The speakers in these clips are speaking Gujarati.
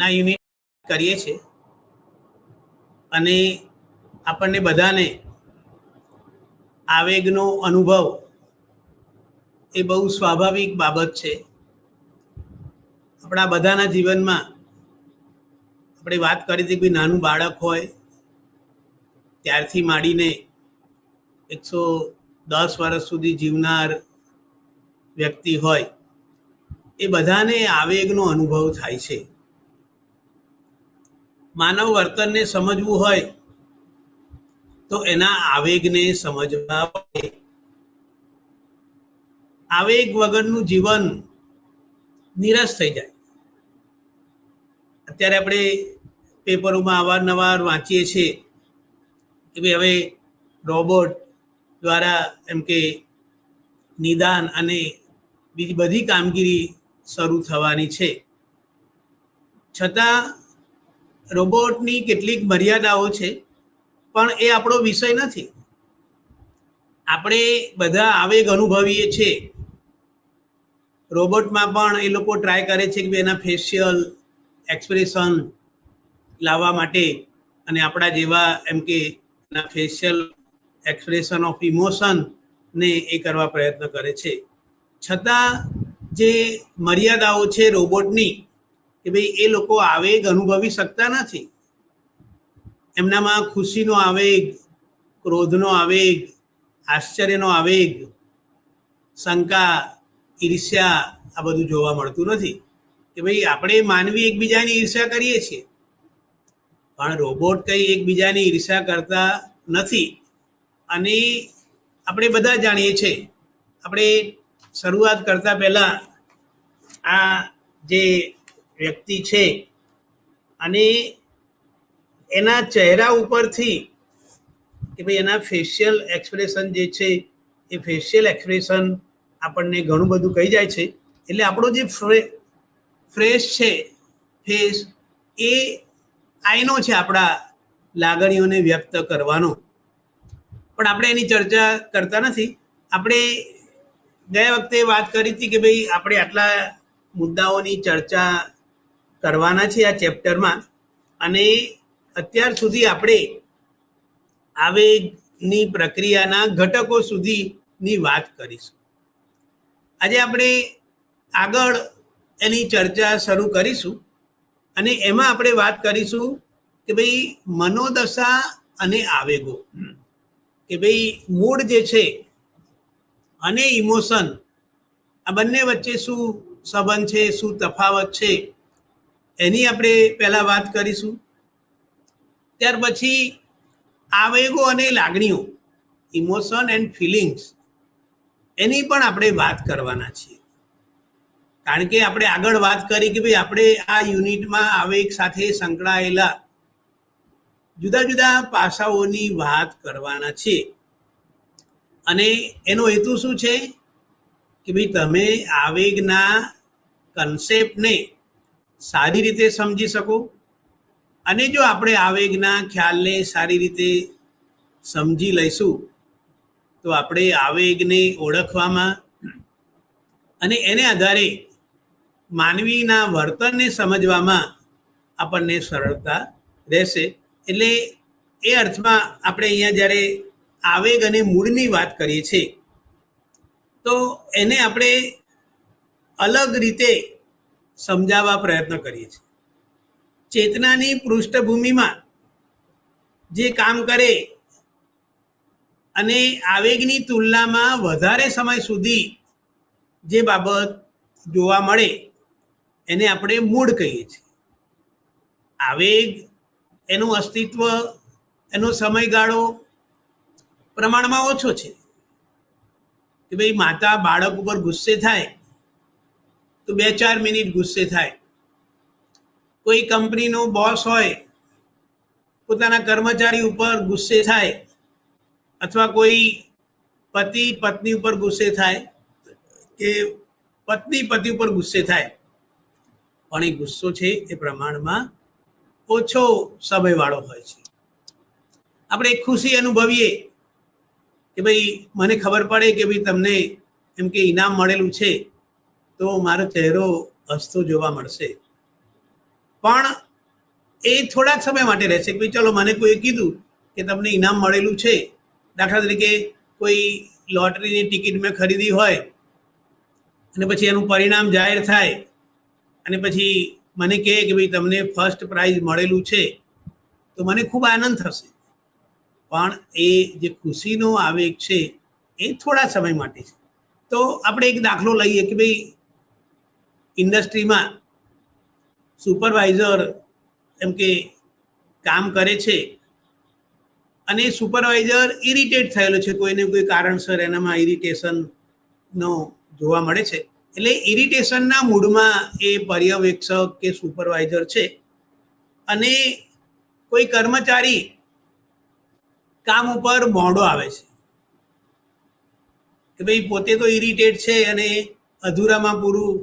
ના યુનિટ કરીએ છીએ અને આપણને બધાને આવેગનો અનુભવ એ બહુ સ્વાભાવિક બાબત છે. આપણા બધાના જીવનમાં આપણે વાત કરી હતી કે નાનું બાળક હોય ત્યારથી માંડીને 110 વર્ષ સુધી જીવનાર વ્યક્તિ હોય એ બધાને આવેગનો અનુભવ થાય છે. માનવ વર્તનને સમજવું હોય તો એના આવેગને સમજવા પડે. આવેગ વગરનું જીવન નિરસ થઈ જાય. અત્યારે આપણે પેપરોમાં અવારનવાર વાંચીએ છીએ કે ભાઈ હવે રોબોટ દ્વારા એમ કે નિદાન અને બીજી બધી કામગીરી શરૂ થવાની છે. છતાં રોબોટની કેટલીક મર્યાદાઓ છે, પણ એ આપણો વિષય નથી. આપણે બધા આવેગ અનુભવીએ છીએ. રોબોટમાં પણ એ લોકો ટ્રાય કરે છે કે એના ફેશિયલ એક્સપ્રેશન લાવવા માટે અને આપણા જેવા એમ કે એના ફેશિયલ એક્સપ્રેશન ઓફ ઇમોશન ને એ કરવા પ્રયત્ન કરે છે. છતાં જે મર્યાદાઓ છે રોબોટની કે ભાઈ એ લોકો આવેગ અનુભવી શકતા નથી. એમનામાં ખુશીનો આવેગ, ક્રોધનો આવેગ, આશ્ચર્યનો આવેગ, શંકા, ઈર્ષ્યા આ બધું જોવા મળતું નથી. કે ભાઈ આપણે માનવી એકબીજાની ઈર્ષ્યા કરીએ છીએ, પણ રોબોટ કંઈ એકબીજાની ઈર્ષ્યા કરતા નથી. અને આપણે બધા જાણીએ છીએ. આપણે શરૂઆત કરતા પહેલા આ જે વ્યક્તિ છે અને એના ચહેરા ઉપરથી કે ભાઈ એના ફેશિયલ એક્સપ્રેશન જે છે એ ફેશિયલ એક્સપ્રેશન આપણને ઘણું બધું કહી જાય છે. એટલે આપણો જે ફ્રેશ છે ફેસ એ આઈનો છે આપણા લાગણીઓને વ્યક્ત કરવાનો. પણ આપણે એની ચર્ચા કરતા નથી. આપણે ગયા વખતે વાત કરી હતી કે ભાઈ આપણે આટલા મુદ્દાઓની ચર્ચા કરવાના છે આ ચેપ્ટરમાં, અને અત્યાર સુધી આપણે આવેગની પ્રક્રિયાના ઘટકો સુધીની વાત કરીશું. આજે આપણે આગળ એની ચર્ચા શરૂ કરીશું અને એમાં આપણે વાત કરીશું કે ભાઈ મનોદશા અને આવેગો, કે ભાઈ મૂડ જે છે અને ઇમોશન આ બંને વચ્ચે શું સંબંધ છે, શું તફાવત છે, એની આપણે પહેલાં વાત કરીશું. ત્યાર પછી આવેગો અને લાગણીઓ, ઇમોશન એન્ડ ફિલિંગ્સ, એની પણ આપણે વાત કરવાના છીએ. કારણ કે આપણે આગળ વાત કરી કે ભાઈ આપણે આ યુનિટમાં આવેગ સાથે સંકળાયેલા જુદા જુદા પાસાઓની વાત કરવાના છીએ. અને એનો હેતુ શું છે કે ભાઈ તમે આવેગના કન્સેપ્ટને સારી રીતે સમજી શકો. અને જો આપણે આવેગના ખ્યાલને સારી રીતે સમજી લઈશું તો આપણે આવેગને ઓળખવામાં અને એને આધારે માનવીના વર્તનને સમજવામાં આપણને સરળતા રહેશે. એટલે એ અર્થમાં આપણે અહીંયા જ્યારે આવેગ અને મૂડની વાત કરીએ છીએ તો એને આપણે અલગ રીતે સમજાવવા પ્રયત્ન કરીએ છીએ. ચેતનાની પૃષ્ઠભૂમિમાં જે કામ કરે અને આવેગની તુલનામાં વધારે સમય સુધી જે બાબત જોવા મળે એને આપણે મૂડ કહીએ છીએ. આવેગ એનું અસ્તિત્વ, એનો સમયગાળો પ્રમાણમાં ઓછો છે. કે ભાઈ માતા બાળક ઉપર ગુસ્સે થાય તો 2-4 મિનિટ ગુસ્સે થાય. કોઈ કંપનીનો બોસ હોય પોતાના કર્મચારી ઉપર ગુસ્સે થાય, અથવા કોઈ પતિ પત્ની ઉપર ગુસ્સે થાય કે પત્ની પતિ ઉપર ગુસ્સે થાય, પણ એ ગુસ્સો છે એ પ્રમાણમાં ઓછો સમયવાળો હોય છે. આપણે ખુશી અનુભવીએ કે ભાઈ મને ખબર પડે કે ભાઈ તમને એમ કે ઇનામ મળેલું છે તો મારો ચહેરો હસતો જોવા મળશે. પણ એ થોડાક સમય માટે રહેશે કે ભાઈ ચલો મને કોઈ કીધું કે તમને ઇનામ મળેલું છે, દાખલા તરીકે કોઈ લોટરીની ટિકિટ મેં ખરીદી હોય અને પછી એનું પરિણામ જાહેર થાય અને પછી મને કહે કે ભાઈ તમને ફર્સ્ટ પ્રાઇઝ મળેલું છે, તો મને ખૂબ આનંદ થશે. પણ એ જે ખુશીનો આવેગ છે એ થોડા સમય માટે છે. તો આપણે એક દાખલો લઈએ કે ભાઈ ઇન્ડસ્ટ્રીમાં સુપરવાઇઝર એમ કે કામ કરે છે અને સુપરવાઇઝર ઇરિટેટ થયેલો છે, કોઈને કોઈ કારણસર એનામાં ઇરિટેશનનો જોવા મળે છે. એટલે ઇરિટેશનના મૂડમાં એ પર્યવેક્ષક કે સુપરવાઇઝર છે અને કોઈ કર્મચારી કામ ઉપર મોડો આવે છે કે ભાઈ પોતે તો ઇરિટેટ છે અને અધૂરામાં પૂરું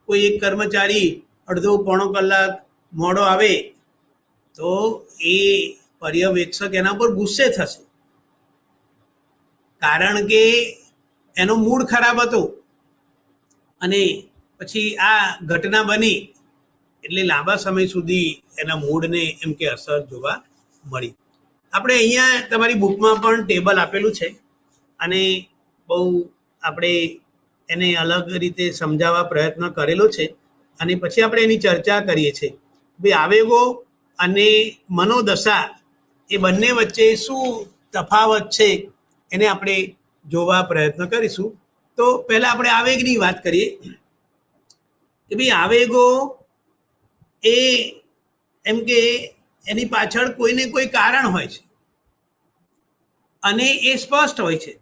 કોઈ એક કર્મચારી અડધો પોણો કલાક મોડો આવે તો એ પર્યવેક્ષક એના પર ગુસ્સે થશે, કારણ કે એનો મૂડ ખરાબ હતો અને પછી આ ઘટના બની એટલે લાંબા સમય સુધી એના મૂડને એમ કે અસર જોવા મળી. આપણે અહીંયા તમારી બુકમાં પણ ટેબલ આપેલું છે અને બહુ આપણે એને અલગ રીતે સમજાવવા પ્રયત્ન કરેલો છે અને પછી આપણે એની ચર્ચા કરીએ છીએ. ભાઈ આવેગો અને મનોદશા એ બંને વચ્ચે શું તફાવત છે એને આપણે જોવા પ્રયત્ન કરીશું. તો પહેલાં આપણે આવેગની વાત કરીએ કે ભાઈ આવેગો એ એમ કે એની પાછળ કોઈને કોઈ કારણ હોય છે અને એ સ્પષ્ટ હોય છે.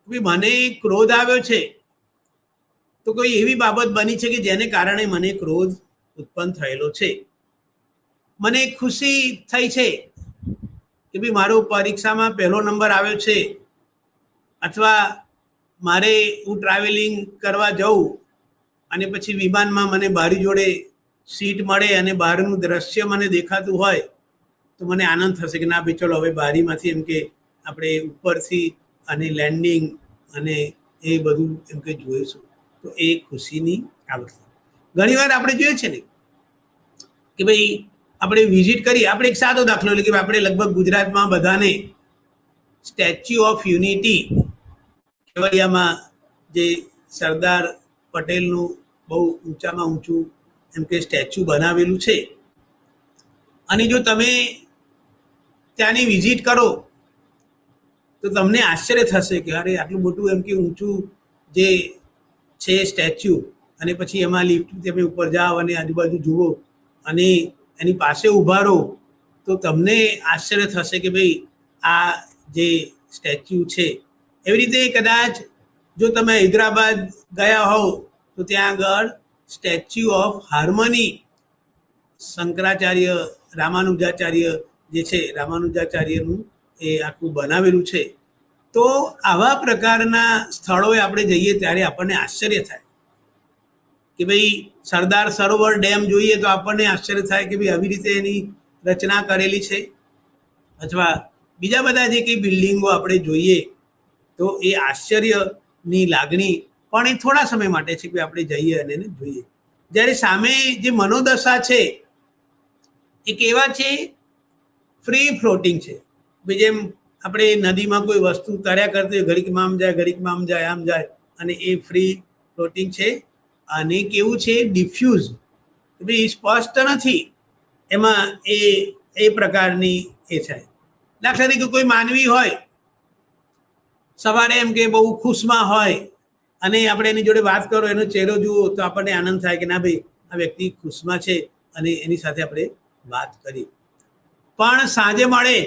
ભાઈ મને ક્રોધ આવ્યો છે તો કોઈ એવી બાબત બની છે કે જેને કારણે મને ક્રોધ ઉત્પન્ન થયેલો છે. મને ખુશી થઈ છે કે ભાઈ મારો પરીક્ષામાં પહેલો નંબર આવ્યો છે, અથવા મારે હું ટ્રાવેલિંગ કરવા જાઉં અને પછી વિમાનમાં મને બારી જોડે સીટ મળે અને બહારનું દ્રશ્ય મને દેખાતું હોય તો મને આનંદ થશે કે ના ભાઈ ચલો હવે બારીમાંથી એમ કે આપણે ઉપરથી અને લેન્ડિંગ અને એ બધું એમ કે જોઈશું. તો એ ખુશીની આવૃત્તિ. ઘણીવાર આપણે જોઈએ છે ને કે ભાઈ આપણે વિઝિટ કરીએ, આપણે એક સાદો દાખલો એટલે કે આપણે લગભગ ગુજરાતમાં બધાને સ્ટેચ્યુ ઓફ યુનિટી કેવડિયામાં જે સરદાર પટેલનું બહુ ઊંચામાં ઊંચું એમ કે સ્ટેચ્યુ બનાવેલું છે અને જો તમે ત્યાંની વિઝિટ કરો તો તમને આશ્ચર્ય થશે કે અરે આટલું મોટું એમ કે ઊંચું જે છે સ્ટેચ્યુ અને પછી એમાં લિફ્ટ તમે ઉપર જાઓ અને આજુબાજુ જુઓ અને એની પાસે ઊભા રહો તો તમને આશ્ચર્ય થશે કે ભાઈ આ જે સ્ટેચ્યુ છે. એવી રીતે કદાચ જો તમે હૈદરાબાદ ગયા હોવ તો ત્યાં આગળ statue of harmony Shankaracharya Ramanujacharya જે છે રામાનુજાચાર્યનું એ આખું બનાવેલું છે. તો આવા પ્રકારના સ્થળોએ આપણે જઈએ ત્યારે આપણને આશ્ચર્ય થાય કે ભાઈ સરદાર સરોવર ડેમ જોઈએ તો આપણને આશ્ચર્ય થાય કે ભાઈ આવી રીતે એની રચના કરેલી છે, અથવા બીજા બધા જે કંઈ બિલ્ડિંગો આપણે જોઈએ તો એ આશ્ચર્યની લાગણી પણ એ થોડા સમય માટે છે કે આપણે જઈએ અને એને જોઈએ. જ્યારે સામે જે મનોદશા છે એ કેવા છે? ફ્રી ફ્લોટિંગ છે. જેમ આપણે નદીમાં કોઈ વસ્તુ તર્યા કરતી હોય, ઘડીકમાં આમ જાય ઘડીકમાં આમ જાય આમ જાય અને એ ફ્રી ફ્લોટિંગ છે. અને કેવું છે? ડિફ્યુઝ, ભાઈ સ્પષ્ટ નથી એમાં એ પ્રકારની એ છે. દાખલા તરીકે કોઈ માનવી હોય સવારે એમ કે બહુ ખુશમાં હોય અને આપણે એની જોડે વાત કરો, એનો ચહેરો જુઓ તો આપણને આનંદ થાય કે ના ભાઈ આ વ્યક્તિ ખુશમાં છે અને એની સાથે આપણે વાત કરી. પણ સાંજે મળે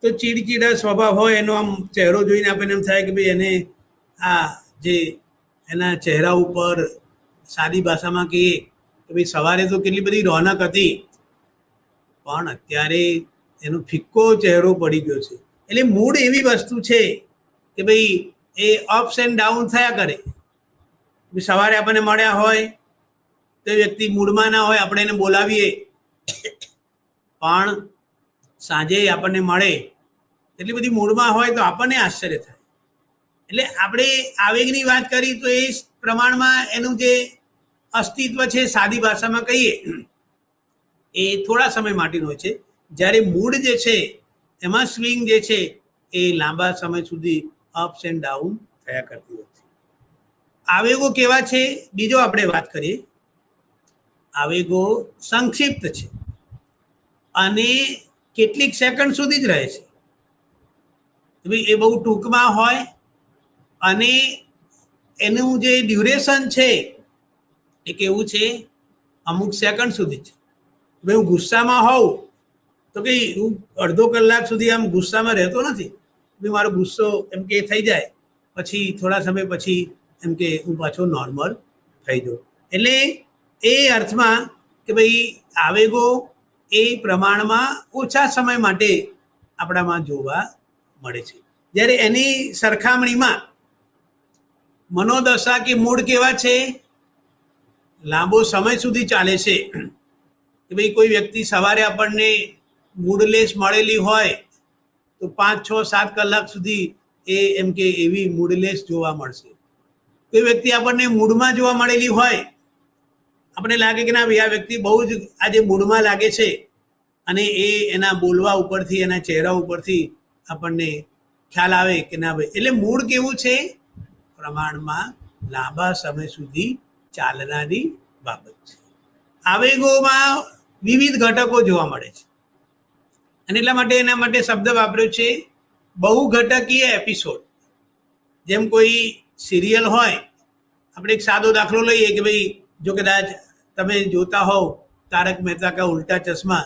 તો ચીડચીડા સ્વભાવ હોય એનો આમ ચહેરો જોઈને આપણને એમ થાય કે ભાઈ એને આ જે એના ચહેરા ઉપર સાદી ભાષામાં કહીએ કે ભાઈ સવારે તો કેટલી બધી રોનક હતી પણ અત્યારે એનો ફિક્કો ચહેરો પડી ગયો છે. એટલે મૂડ એવી વસ્તુ છે કે ભાઈ એ અપ્સ એન્ડ ડાઉન થયા કરે. સવારે આપણને મળ્યા હોય તો એ વ્યક્તિ મૂડમાં ના હોય, આપણે એને બોલાવીએ પણ સાંજે આપણને મળે એટલી બધી મૂડમાં હોય તો આપણને આશ્ચર્ય થાય. એટલે આપણે આવેગની વાત કરી તો એ પ્રમાણમાં એનું જે અસ્તિત્વ છે સાદી ભાષામાં કહીએ એ થોડા સમય માટેનો હોય છે, જ્યારે મૂડ જે છે એમાં સ્વિંગ જે છે એ લાંબા સમય સુધી અપ્સ એન્ડ ડાઉન થયા કરતી હોય છે. આવેગો કેવા છે બીજો આપણે વાત કરીએ. આવેગો સંક્ષિપ્ત છે અને કેટલીક સેકન્ડ સુધી જ રહે છે. એ બહુ ટૂંકમાં હોય અને એનું જે ડ્યુરેશન છે એ કેવું છે, અમુક સેકન્ડ સુધી છે. ભાઈ હું ગુસ્સામાં હોઉં તો કે હું અડધો કલાક સુધી આમ ગુસ્સામાં રહેતો નથી. ભાઈ મારો ગુસ્સો એમ કે થઈ જાય, પછી થોડા સમય પછી એમ કે હું પાછો નોર્મલ થઈ જાઉં. એટલે એ અર્થમાં કે ભાઈ આવેગો એ પ્રમાણમાં ઓછા સમય માટે આપણામાં જોવા મળે છે. જ્યારે એની સરખામણીમાં મનોદશા કે મૂડ કેવા છે, લાંબો સમય સુધી ચાલે છે. કે ભાઈ કોઈ વ્યક્તિ સવારે આપણને મૂડલેસ મળેલી હોય તો 5, 6, 7 કલાક સુધી એ એમ કે એવી મૂડલેસ જોવા મળશે. કોઈ વ્યક્તિ આપણને મૂડમાં જોવા મળેલી હોય, આપણે લાગે કે ના ભાઈ આ વ્યક્તિ બહુ જ આજે મૂડમાં લાગે છે, અને એ એના બોલવા ઉપરથી એના ચહેરા ઉપરથી આપણને ખ્યાલ આવે કે ના ભાઈ. એટલે મૂડ કેવું છે, પ્રમાણમાં લાંબા સમય સુધી ચાલનારી બાબત છે. આવેગોમાં વિવિધ ઘટકો જોવા મળે છે અને એટલા માટે એના માટે શબ્દ વાપર્યો છે બહુ ઘટકીય એપિસોડ. જેમ કોઈ સિરિયલ હોય, આપણે એક સાદો દાખલો લઈએ કે ભાઈ જો કદાચ તમે જોતા હોવ તારક મહેતા કા ઉલ્ટા ચશ્મા,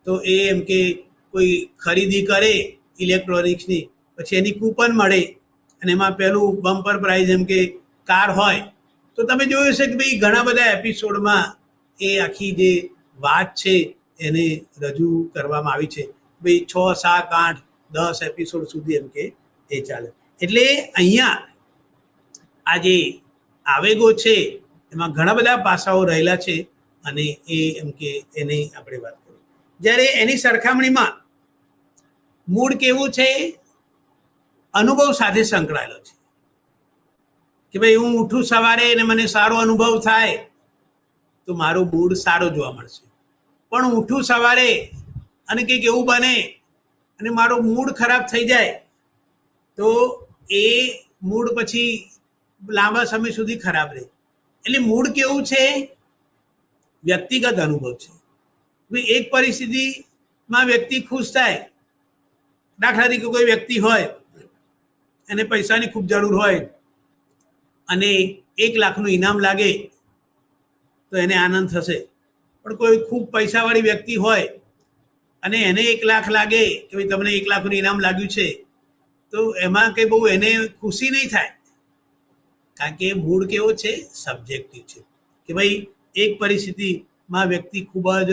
તો એ એમ કે કોઈ ખરીદી કરે ઇલેક્ટ્રોનિક્સની, પછી એની કૂપન મળે અને એમાં પહેલું બમ્પર પ્રાઇઝ એમ કે કાર હોય. તો તમે જોયું છે કે ભાઈ ઘણા બધા એપિસોડમાં એ આખી જે વાત છે એને રજૂ કરવામાં આવી છે. ભાઈ 6, 7, 8, 10 એપિસોડ સુધી એમ કે એ ચાલે. એટલે અહીંયા આ જે આવેગો છે એમાં ઘણા બધા પાસાઓ રહેલા છે અને એ એમ કે એની આપણે વાત કરીએ. જ્યારે એની સરખામણીમાં મૂડ કેવું છે, અનુભવ સાથે સંકળાયેલો છે. કે ભાઈ હું ઉઠું સવારે અને મને સારો અનુભવ થાય તો મારો મૂડ સારો જોવા મળશે. પણ ઉઠું સવારે અને કંઈક એવું બને અને મારો મૂડ ખરાબ થઈ જાય તો એ મૂડ પછી લાંબા સમય સુધી ખરાબ રહે. એટલે મૂડ કેવું છે, વ્યક્તિગત અનુભવ છે. એક પરિસ્થિતિમાં વ્યક્તિ ખુશ થાય, દાખલા તરીકે કોઈ વ્યક્તિ હોય એને પૈસાની ખૂબ જરૂર હોય અને 1 લાખનું ઇનામ લાગે તો એને આનંદ થશે. પણ કોઈ ખૂબ પૈસાવાળી વ્યક્તિ હોય અને એને 1 લાખ લાગે કે ભાઈ તમને 1 લાખનું ઇનામ લાગ્યું છે, તો એમાં કંઈ બહુ એને ખુશી નહીં થાય. કારણ કે મૂડ કેવો છે, સબ્જેક્ટિવ છે. કે ભાઈ એક પરિસ્થિતિમાં વ્યક્તિ ખૂબ જ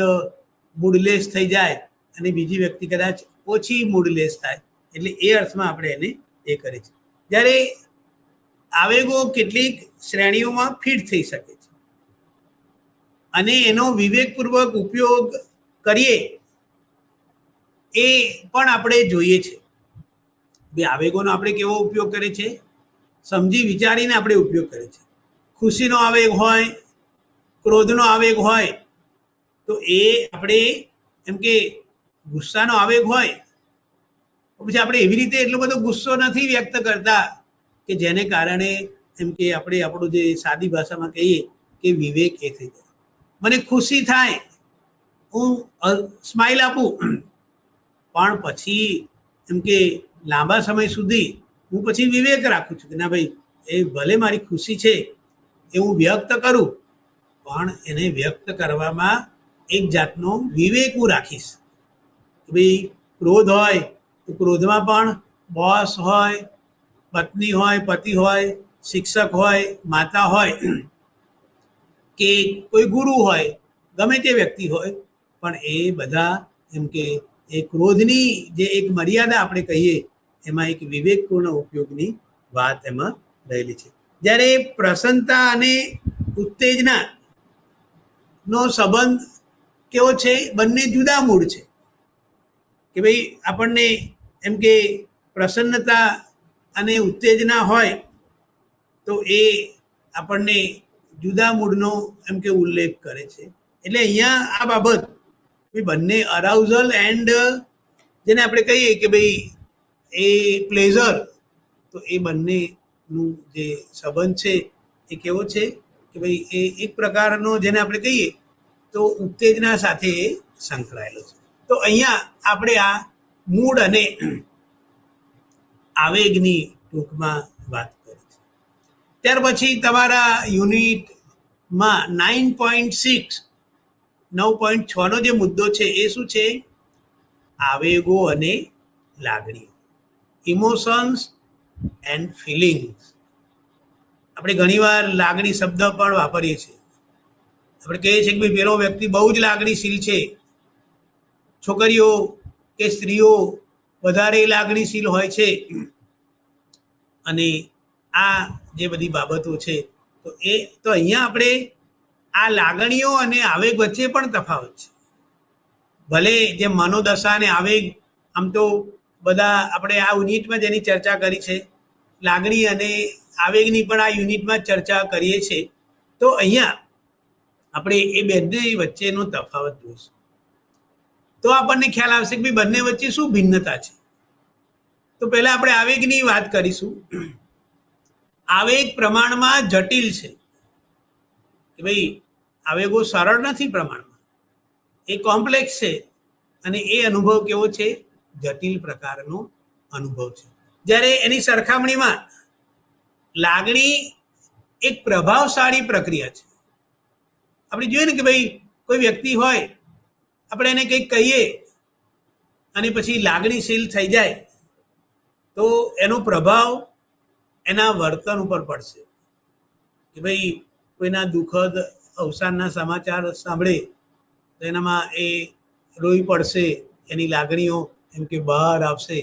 મૂડલેસ થઈ જાય અને બીજી વ્યક્તિ કદાચ ઓછી મૂડલેસ થાય. એટલે એ અર્થમાં આપણે એને એ કરીએ છીએ. જ્યારે આવેગો કેટલીક શ્રેણીઓમાં ફિટ થઈ શકે છે અને એનો વિવેકપૂર્વક ઉપયોગ કરીએ એ પણ આપણે જોઈએ છે. ભાઈ આવેગોનો આપણે કેવો ઉપયોગ કરીએ છીએ, સમજી વિચારીને આપણે ઉપયોગ કરીએ છીએ. ખુશીનો આવેગ હોય, ક્રોધનો આવેગ હોય તો એ આપણે એમ કે ગુસ્સાનો આવેગ હોય પછી આપણે એવી રીતે એટલો બધો ગુસ્સો નથી વ્યક્ત કરતા કે જેને કારણે એમ કે આપણે આપણું જે સાદી ભાષામાં કહીએ કે વિવેક એ થઈ જાય. મને ખુશી થાય, હું સ્માઇલ આપું, પણ પછી એમ કે લાંબા સમય સુધી હું પછી વિવેક રાખું છું કે ના ભાઈ એ ભલે મારી ખુશી છે એ હું વ્યક્ત કરું, પણ એને વ્યક્ત કરવામાં એક જાતનો વિવેક હું રાખીશ. કે ભાઈ ક્રોધ હોય તો ક્રોધમાં પણ બોસ હોય, પત્ની હોય, પતિ હોય, શિક્ષક હોય, માતા હોય કે કોઈ ગુરુ હોય, ગમે તે વ્યક્તિ હોય, પણ એ બધા એમ કે એ ક્રોધની જે એક મર્યાદા આપણે કહીએ એમાં એક વિવેકપૂર્ણ ઉપયોગની વાત એમાં રહેલી છે. જ્યારે પ્રસન્નતા અને ઉત્તેજના નો સંબંધ કેવો છે, બંને જુદા મૂડ છે. કે ભાઈ આપણને એમ કે પ્રસન્નતા અને ઉત્તેજના હોય તો એ આપણને જુદા મૂડનો એમ કે ઉલ્લેખ કરે છે. એટલે અહીંયા આ બાબત બંને અરાઉઝલ એન્ડ જેને આપણે કહીએ કે ભાઈ એ પ્લેઝર, તો એ બંનેનું જે સંબંધ છે એ કેવો છે કે ભાઈ એ એક પ્રકારનો જેને આપણે કહીએ તો ઉત્તેજના સાથે સંકળાયેલો છે. તો અહીંયા આપણે આ મૂડ અને આવેગની ટૂંકમાં વાત કરી છે. ત્યાર પછી તમારા યુનિટમાં 9.6 9.6નો જે મુદ્દો છે એ શું છે? આવેગો અને લાગણીઓ, ઇમોશન્સ એન્ડ ફિલિંગ્સ. આપણે ઘણીવાર લાગણી શબ્દ પણ વાપરીએ છીએ. આપણે કહીએ છીએ કે ભાઈ પેલો વ્યક્તિ બહુ જ લાગણીશીલ છે. છોકરીઓ કે સ્ત્રીઓ વધારે લાગણીશીલ હોય છે. અને આ જે બધી બાબતો છે તો અહીંયા આપણે આ લાગણીઓ અને આવેગ વચ્ચે પણ તફાવત છે. ભલે જે મનોદશા અને આવેગ, આમ તો બધા આપણે આ યુનિટમાં જેની ચર્ચા કરી છે, લાગણી અને આવેગની પણ આ યુનિટમાં ચર્ચા કરીએ છીએ. તો અહીંયા આપણે એ બંને વચ્ચેનો તફાવત જોઈશું તો આપણને ખ્યાલ આવશે કે ભાઈ બંને વચ્ચે શું ભિન્નતા છે. તો પહેલા આપણે આવેગની વાત કરીશું. આવેગ પ્રમાણમાં જટિલ છે કે ભાઈ આવેગો સરળ નથી પ્રમાણમાં, એ કોમ્પ્લેક્સ છે. અને એ અનુભવ કેવો છે? જટિલ પ્રકારનો અનુભવ છે. જ્યારે એની સરખામણીમાં લાગણી એક પ્રભાવશાળી પ્રક્રિયા છે. આપણે જોઈએ ને કે ભાઈ કોઈ વ્યક્તિ હોય, આપણે એને કંઈક કહીએ અને પછી લાગણીશીલ થઈ જાય તો એનો પ્રભાવ એના વર્તન ઉપર પડશે. કે ભાઈ કોઈના દુઃખદ અવસાનના સમાચાર સાંભળે તો એનામાં એ રોઈ પડશે, એની લાગણીઓ એમ કે બહાર આવશે.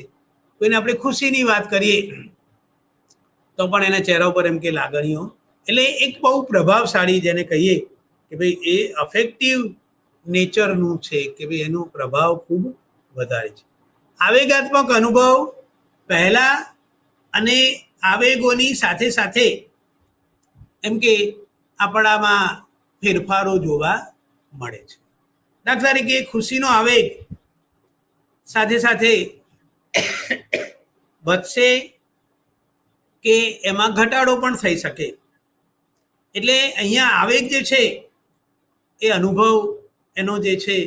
કોઈને આપણે ખુશીની વાત કરીએ તો પણ એના ચહેરા ઉપર એમ કે લાગણીઓ, એટલે એક બહુ પ્રભાવશાળી જેને કહીએ કે ભાઈ એ અફેક્ટિવ નેચરનું છે, કે ભાઈ એનો પ્રભાવ ખૂબ વધારે છે. આવેગાત્મક અનુભવ પહેલા અને આવેગોની સાથે સાથે એમ કે આપણામાં ફેરફારો જોવા મળે છે. દાખલા તરીકે ખુશીનો આવેગ સાથે સાથે વધશે કે એમાં ઘટાડો પણ થઈ શકે. એટલે અહીંયા આવેગ જે છે એ અનુભવ એનો જે છે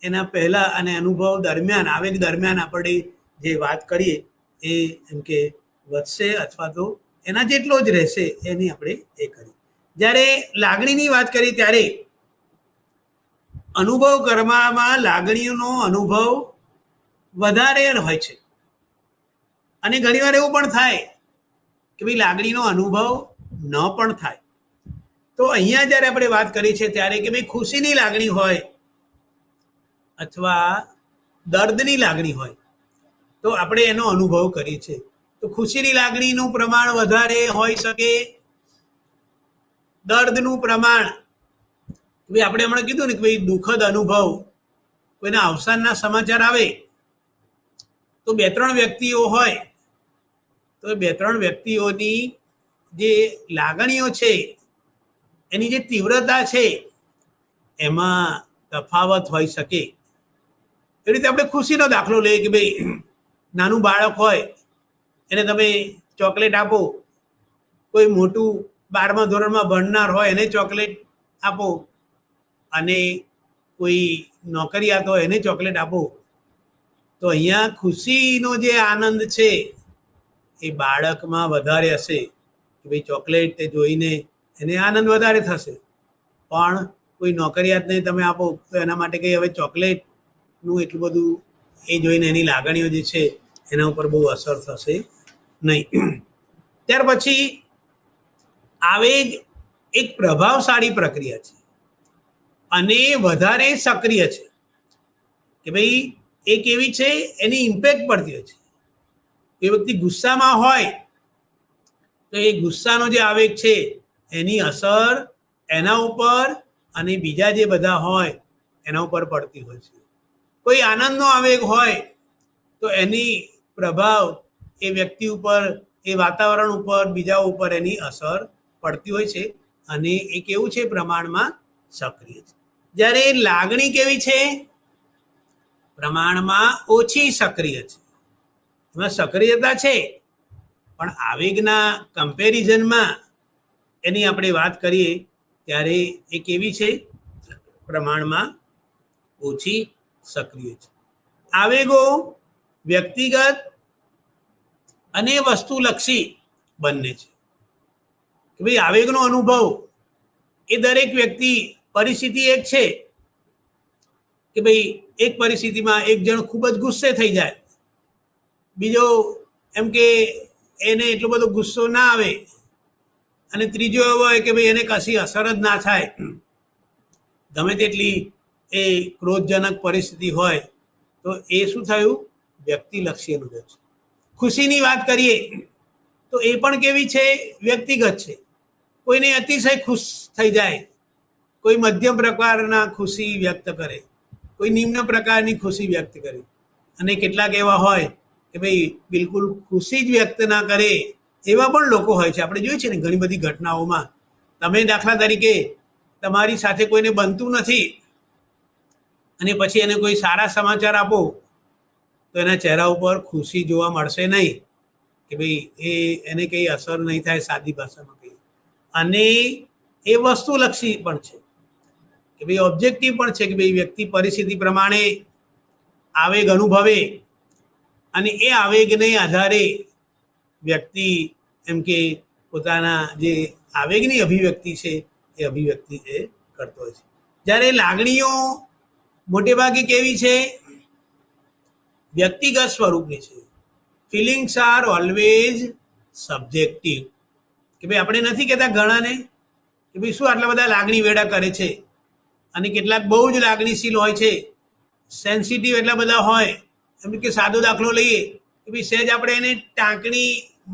એના પહેલા અને અનુભવ દરમિયાન, આવેગ દરમિયાન આપણે જે વાત કરીએ એ એમ કે વધશે અથવા તો એના જેટલો જ રહેશે એની આપણે એ કરી. જ્યારે લાગણીની વાત કરી ત્યારે અનુભવ કરવામાં લાગણીઓનો અનુભવ વધારે હોય છે. અને ઘણીવાર એવું પણ થાય કે ભાઈ લાગણીનો અનુભવ ન પણ થાય. તો અહીંયા જ્યારે આપણે વાત કરી છે ત્યારે કે ભાઈ ખુશીની લાગણી હોય અથવા દર્દની લાગણી હોય તો આપણે એનો અનુભવ કરીએ છીએ. તો ખુશીની લાગણીનું પ્રમાણ વધારે હોઈ શકે, દર્દનું પ્રમાણ, ભાઈ આપણે હમણાં કીધું ને કે ભાઈ દુઃખદ અનુભવ, કોઈના અવસાનના સમાચાર આવે તો 2-3 વ્યક્તિઓ હોય તો 2-3 વ્યક્તિઓની જે લાગણીઓ છે એની જે તીવ્રતા છે એમાં તફાવત હોઈ શકે. એ રીતે આપણે ખુશીનો દાખલો લઈએ કે ભાઈ નાનું બાળક હોય એને તમે ચોકલેટ આપો, કોઈ મોટું 12મા ધોરણમાં ભણનાર હોય એને ચોકલેટ આપો, અને કોઈ નોકરિયાત હોય એને ચોકલેટ આપો, તો અહીંયા ખુશીનો જે આનંદ છે એ બાળકમાં વધારે હશે કે ભાઈ ચોકલેટ તે જોઈને એને આનંદ વધારે થશે. પણ કોઈ નોકરિયાતને તમે આપો તો એના માટે કંઈ હવે ચોકલેટનું એટલું બધું એ જોઈને એની લાગણીઓ જે છે એના ઉપર બહુ અસર થશે નહીં. ત્યાર પછી આવેગ એક પ્રભાવશાળી પ્રક્રિયા છે અને વધારે સક્રિય છે. કે ભાઈ એક એવી છે એની ઇમ્પેક્ટ પડતી હોય છે. એ વ્યક્તિ ગુસ્સામાં હોય તો એ ગુસ્સાનો જે આવેગ છે એની અસર એના ઉપર અને બીજા જે બધા હોય એના ઉપર પડતી હોય છે. કોઈ આનંદનો આવેગ હોય તો એની પ્રભાવ એ વ્યક્તિ ઉપર, એ વાતાવરણ ઉપર, બીજા ઉપર એની અસર પડતી હોય છે અને એ કેવું છે? પ્રમાણમાં સક્રિય છે. જ્યારે લાગણી કેવી છે? પ્રમાણમાં ઓછી સક્રિય છે. એમાં સક્રિયતા છે પણ આવેગના કમ્પેરિઝનમાં એની આપણે વાત કરીએ ત્યારે એ કેવી છે? પ્રમાણમાં ઓછી સક્રિય છે. આવેગો વ્યક્તિગત અને વસ્તુલક્ષી બંને છે. કે ભાઈ આવેગનો અનુભવ એ દરેક વ્યક્તિ પરિસ્થિતિ એક છે કે ભાઈ એક પરિસ્થિતિમાં એક જણ ખૂબ જ ગુસ્સે થઈ જાય, બીજો એમ કે એને એટલો બધો ગુસ્સો ના આવે, અને ત્રીજો એવો હોય કે ભાઈ એને કશી અસર જ ના થાય. ગમે તેટલી એ ક્રોધજનક પરિસ્થિતિ હોય તો એ શું થયું? વ્યક્તિલક્ષી અનુભવ છે. ખુશીની વાત કરીએ તો એ પણ કેવી છે? વ્યક્તિગત છે. કોઈને અતિશય ખુશ થઈ જાય, કોઈ મધ્યમ પ્રકારના ખુશી વ્યક્ત કરે, કોઈ નિમ્ન પ્રકારની ખુશી વ્યક્ત કરે, અને કેટલાક એવા હોય કે ભાઈ બિલકુલ ખુશી જ વ્યક્ત ના કરે એવા પણ લોકો હોય છે. આપણે જોઈએ છે ને ઘણી બધી ઘટનાઓમાં. તમે દાખલા તરીકે તમારી સાથે કોઈને બનતું નથી અને પછી એને કોઈ સારા સમાચાર આપો તો એના ચહેરા ઉપર ખુશી જોવા મળશે નહીં, કે ભાઈ એને કંઈ અસર નહીં થાય, સાદી ભાષામાં કહીએ. અને એ વસ્તુલક્ષી પણ છે કે ભાઈ ઓબ્જેક્ટિવ પણ છે કે ભાઈ વ્યક્તિ પરિસ્થિતિ પ્રમાણે આવેગ અનુભવે અને એ આવેગને આધારે વ્યક્તિ એમ કે પોતાના જે આવેગની અભિવ્યક્તિ છે એ અભિવ્યક્તિ એ કરતો હોય છે. જ્યારે લાગણીઓ મોટે ભાગે કેવી છે? વ્યક્તિગત સ્વરૂપની છે. Feelings are always subjective. કે ભાઈ આપણે નથી કહેતા ઘણાને કે ભાઈ શું આટલા બધા લાગણી વેડા કરે છે, અને કેટલાક બહુ જ લાગણીશીલ હોય છે, સેન્સિટિવ એટલા બધા હોય. એમ કે સાદો દાખલો લઈએ કે ભાઈ સહેજ આપણે એને ટાંકણી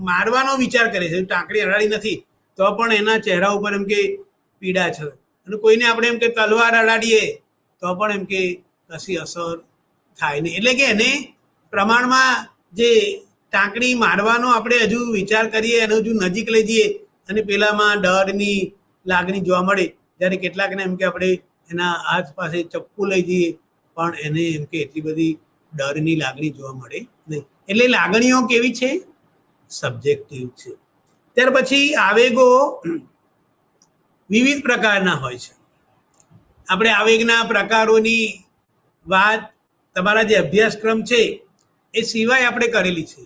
મારવાનો વિચાર કરે છે, ટાંકણી અડાડી નથી તો પણ એના ચહેરા ઉપર એમ કે પીડા છે. અને કોઈને આપણે એમ કે તલવાર અડાડીએ તો પણ એમ કે કશી અસર થાય નહીં. એટલે કે એને પ્રમાણમાં જે ટાંકણી મારવાનો આપણે હજુ વિચાર કરીએ, એને હજુ નજીક લઈ જઈએ અને પેલામાં ડરની લાગણી જોવા મળે. જ્યારે કેટલાકને એમ કે આપણે એના હાથ પાસે ચપ્પુ લઈ જઈએ પણ એને એમ કે એટલી બધી ડરની લાગણી જોવા મળે નહીં. એટલે લાગણીઓ કેવી છે? સબ્જેક્ટિવ છે. ત્યાર પછી આવેગો વિવિધ પ્રકારના હોય છે. આપણે આવેગના પ્રકારોની વાત તમારા જે અભ્યાસક્રમ છે એ સિવાય આપણે કરેલી છે,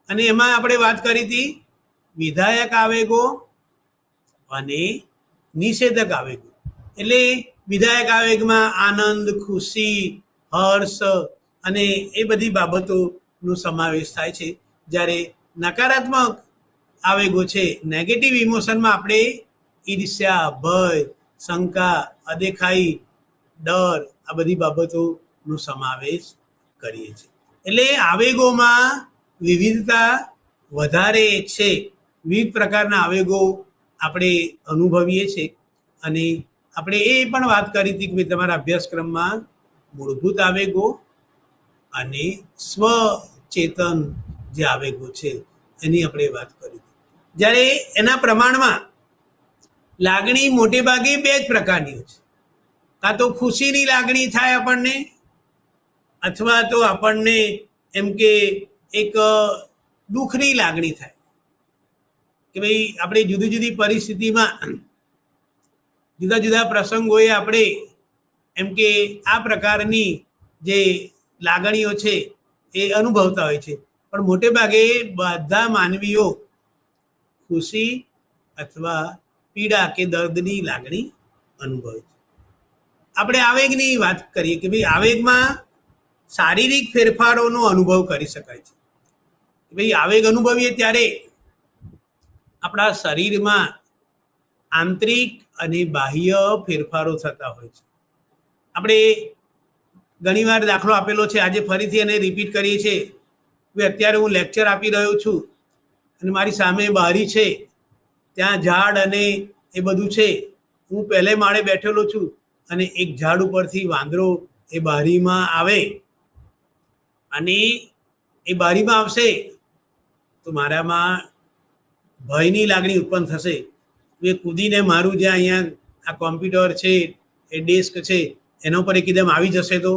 અને એમાં આપણે વાત કરી હતી વિધાયક આવેગો અને નિષેધક આવેગો. એટલે વિધાયક આવેગમાં આનંદ, ખુશી, હર્ષ અને એ બધી બાબતોનો સમાવેશ થાય છે. જ્યારે નકારાત્મક આવેગો છે, નેગેટિવ ઇમોશનમાં આપણે ઈર્ષ્યા, ભય, શંકા, અદેખાઈ, ડર આ બધી બાબતોનો સમાવેશ કરીએ છીએ. એટલે આવેગોમાં વિવિધતા વધારે છે. વિવિધ પ્રકારના આવેગો આપણે અનુભવીએ છીએ. અને આપણે એ પણ વાત કરી હતી કે તમારા અભ્યાસક્રમમાં મૂળભૂત આવેગો અને સ્વચેતન જે આવેગો છે એની આપણે વાત કરી હતી. જ્યારે એના પ્રમાણમાં લાગણી મોટે ભાગે બે જ પ્રકારની હોય છે. કાં તો ખુશીની લાગણી થાય આપણને, અથવા તો આપણને એમ કે એક દુઃખની લાગણી થાય કે ભાઈ આપણે જુદી જુદી પરિસ્થિતિમાં જુદા જુદા પ્રસંગોએ આપણે એમ કે આ પ્રકારની જે લાગણીઓ છે એ અનુભવતા હોય છે. પણ મોટે ભાગે બધા માનવીઓ ખુશી અથવા પીડા કે દર્દની લાગણી અનુભવે છે. આપણે આવેગની વાત કરીએ કે ભાઈ આવેગમાં શારીરિક ફેરફારોનો અનુભવ કરી શકાય છે. ભાઈ આવેગ અનુભવીએ ત્યારે આપણા શરીરમાં આંતરિક અને બાહ્ય ફેરફારો થતા હોય છે. આપણે ઘણીવાર દાખલો આપેલો છે, આજે ફરીથી એને રિપીટ કરીએ છીએ. અત્યારે હું લેક્ચર આપી રહ્યો છું અને મારી સામે બારી છે, ત્યાં ઝાડ અને એ બધું છે. હું પહેલે માળે બેઠેલો છું અને એક ઝાડ ઉપરથી વાંદરો એ બારીમાં આવે અને એ બારીમાં આવશે તો મારામાં ભયની લાગણી ઉત્પન્ન થશે. એ કૂદીને મારું જ્યાં અહીંયા આ કોમ્પ્યુટર છે, એ ડેસ્ક છે, એના ઉપર એકદમ આવી જશે તો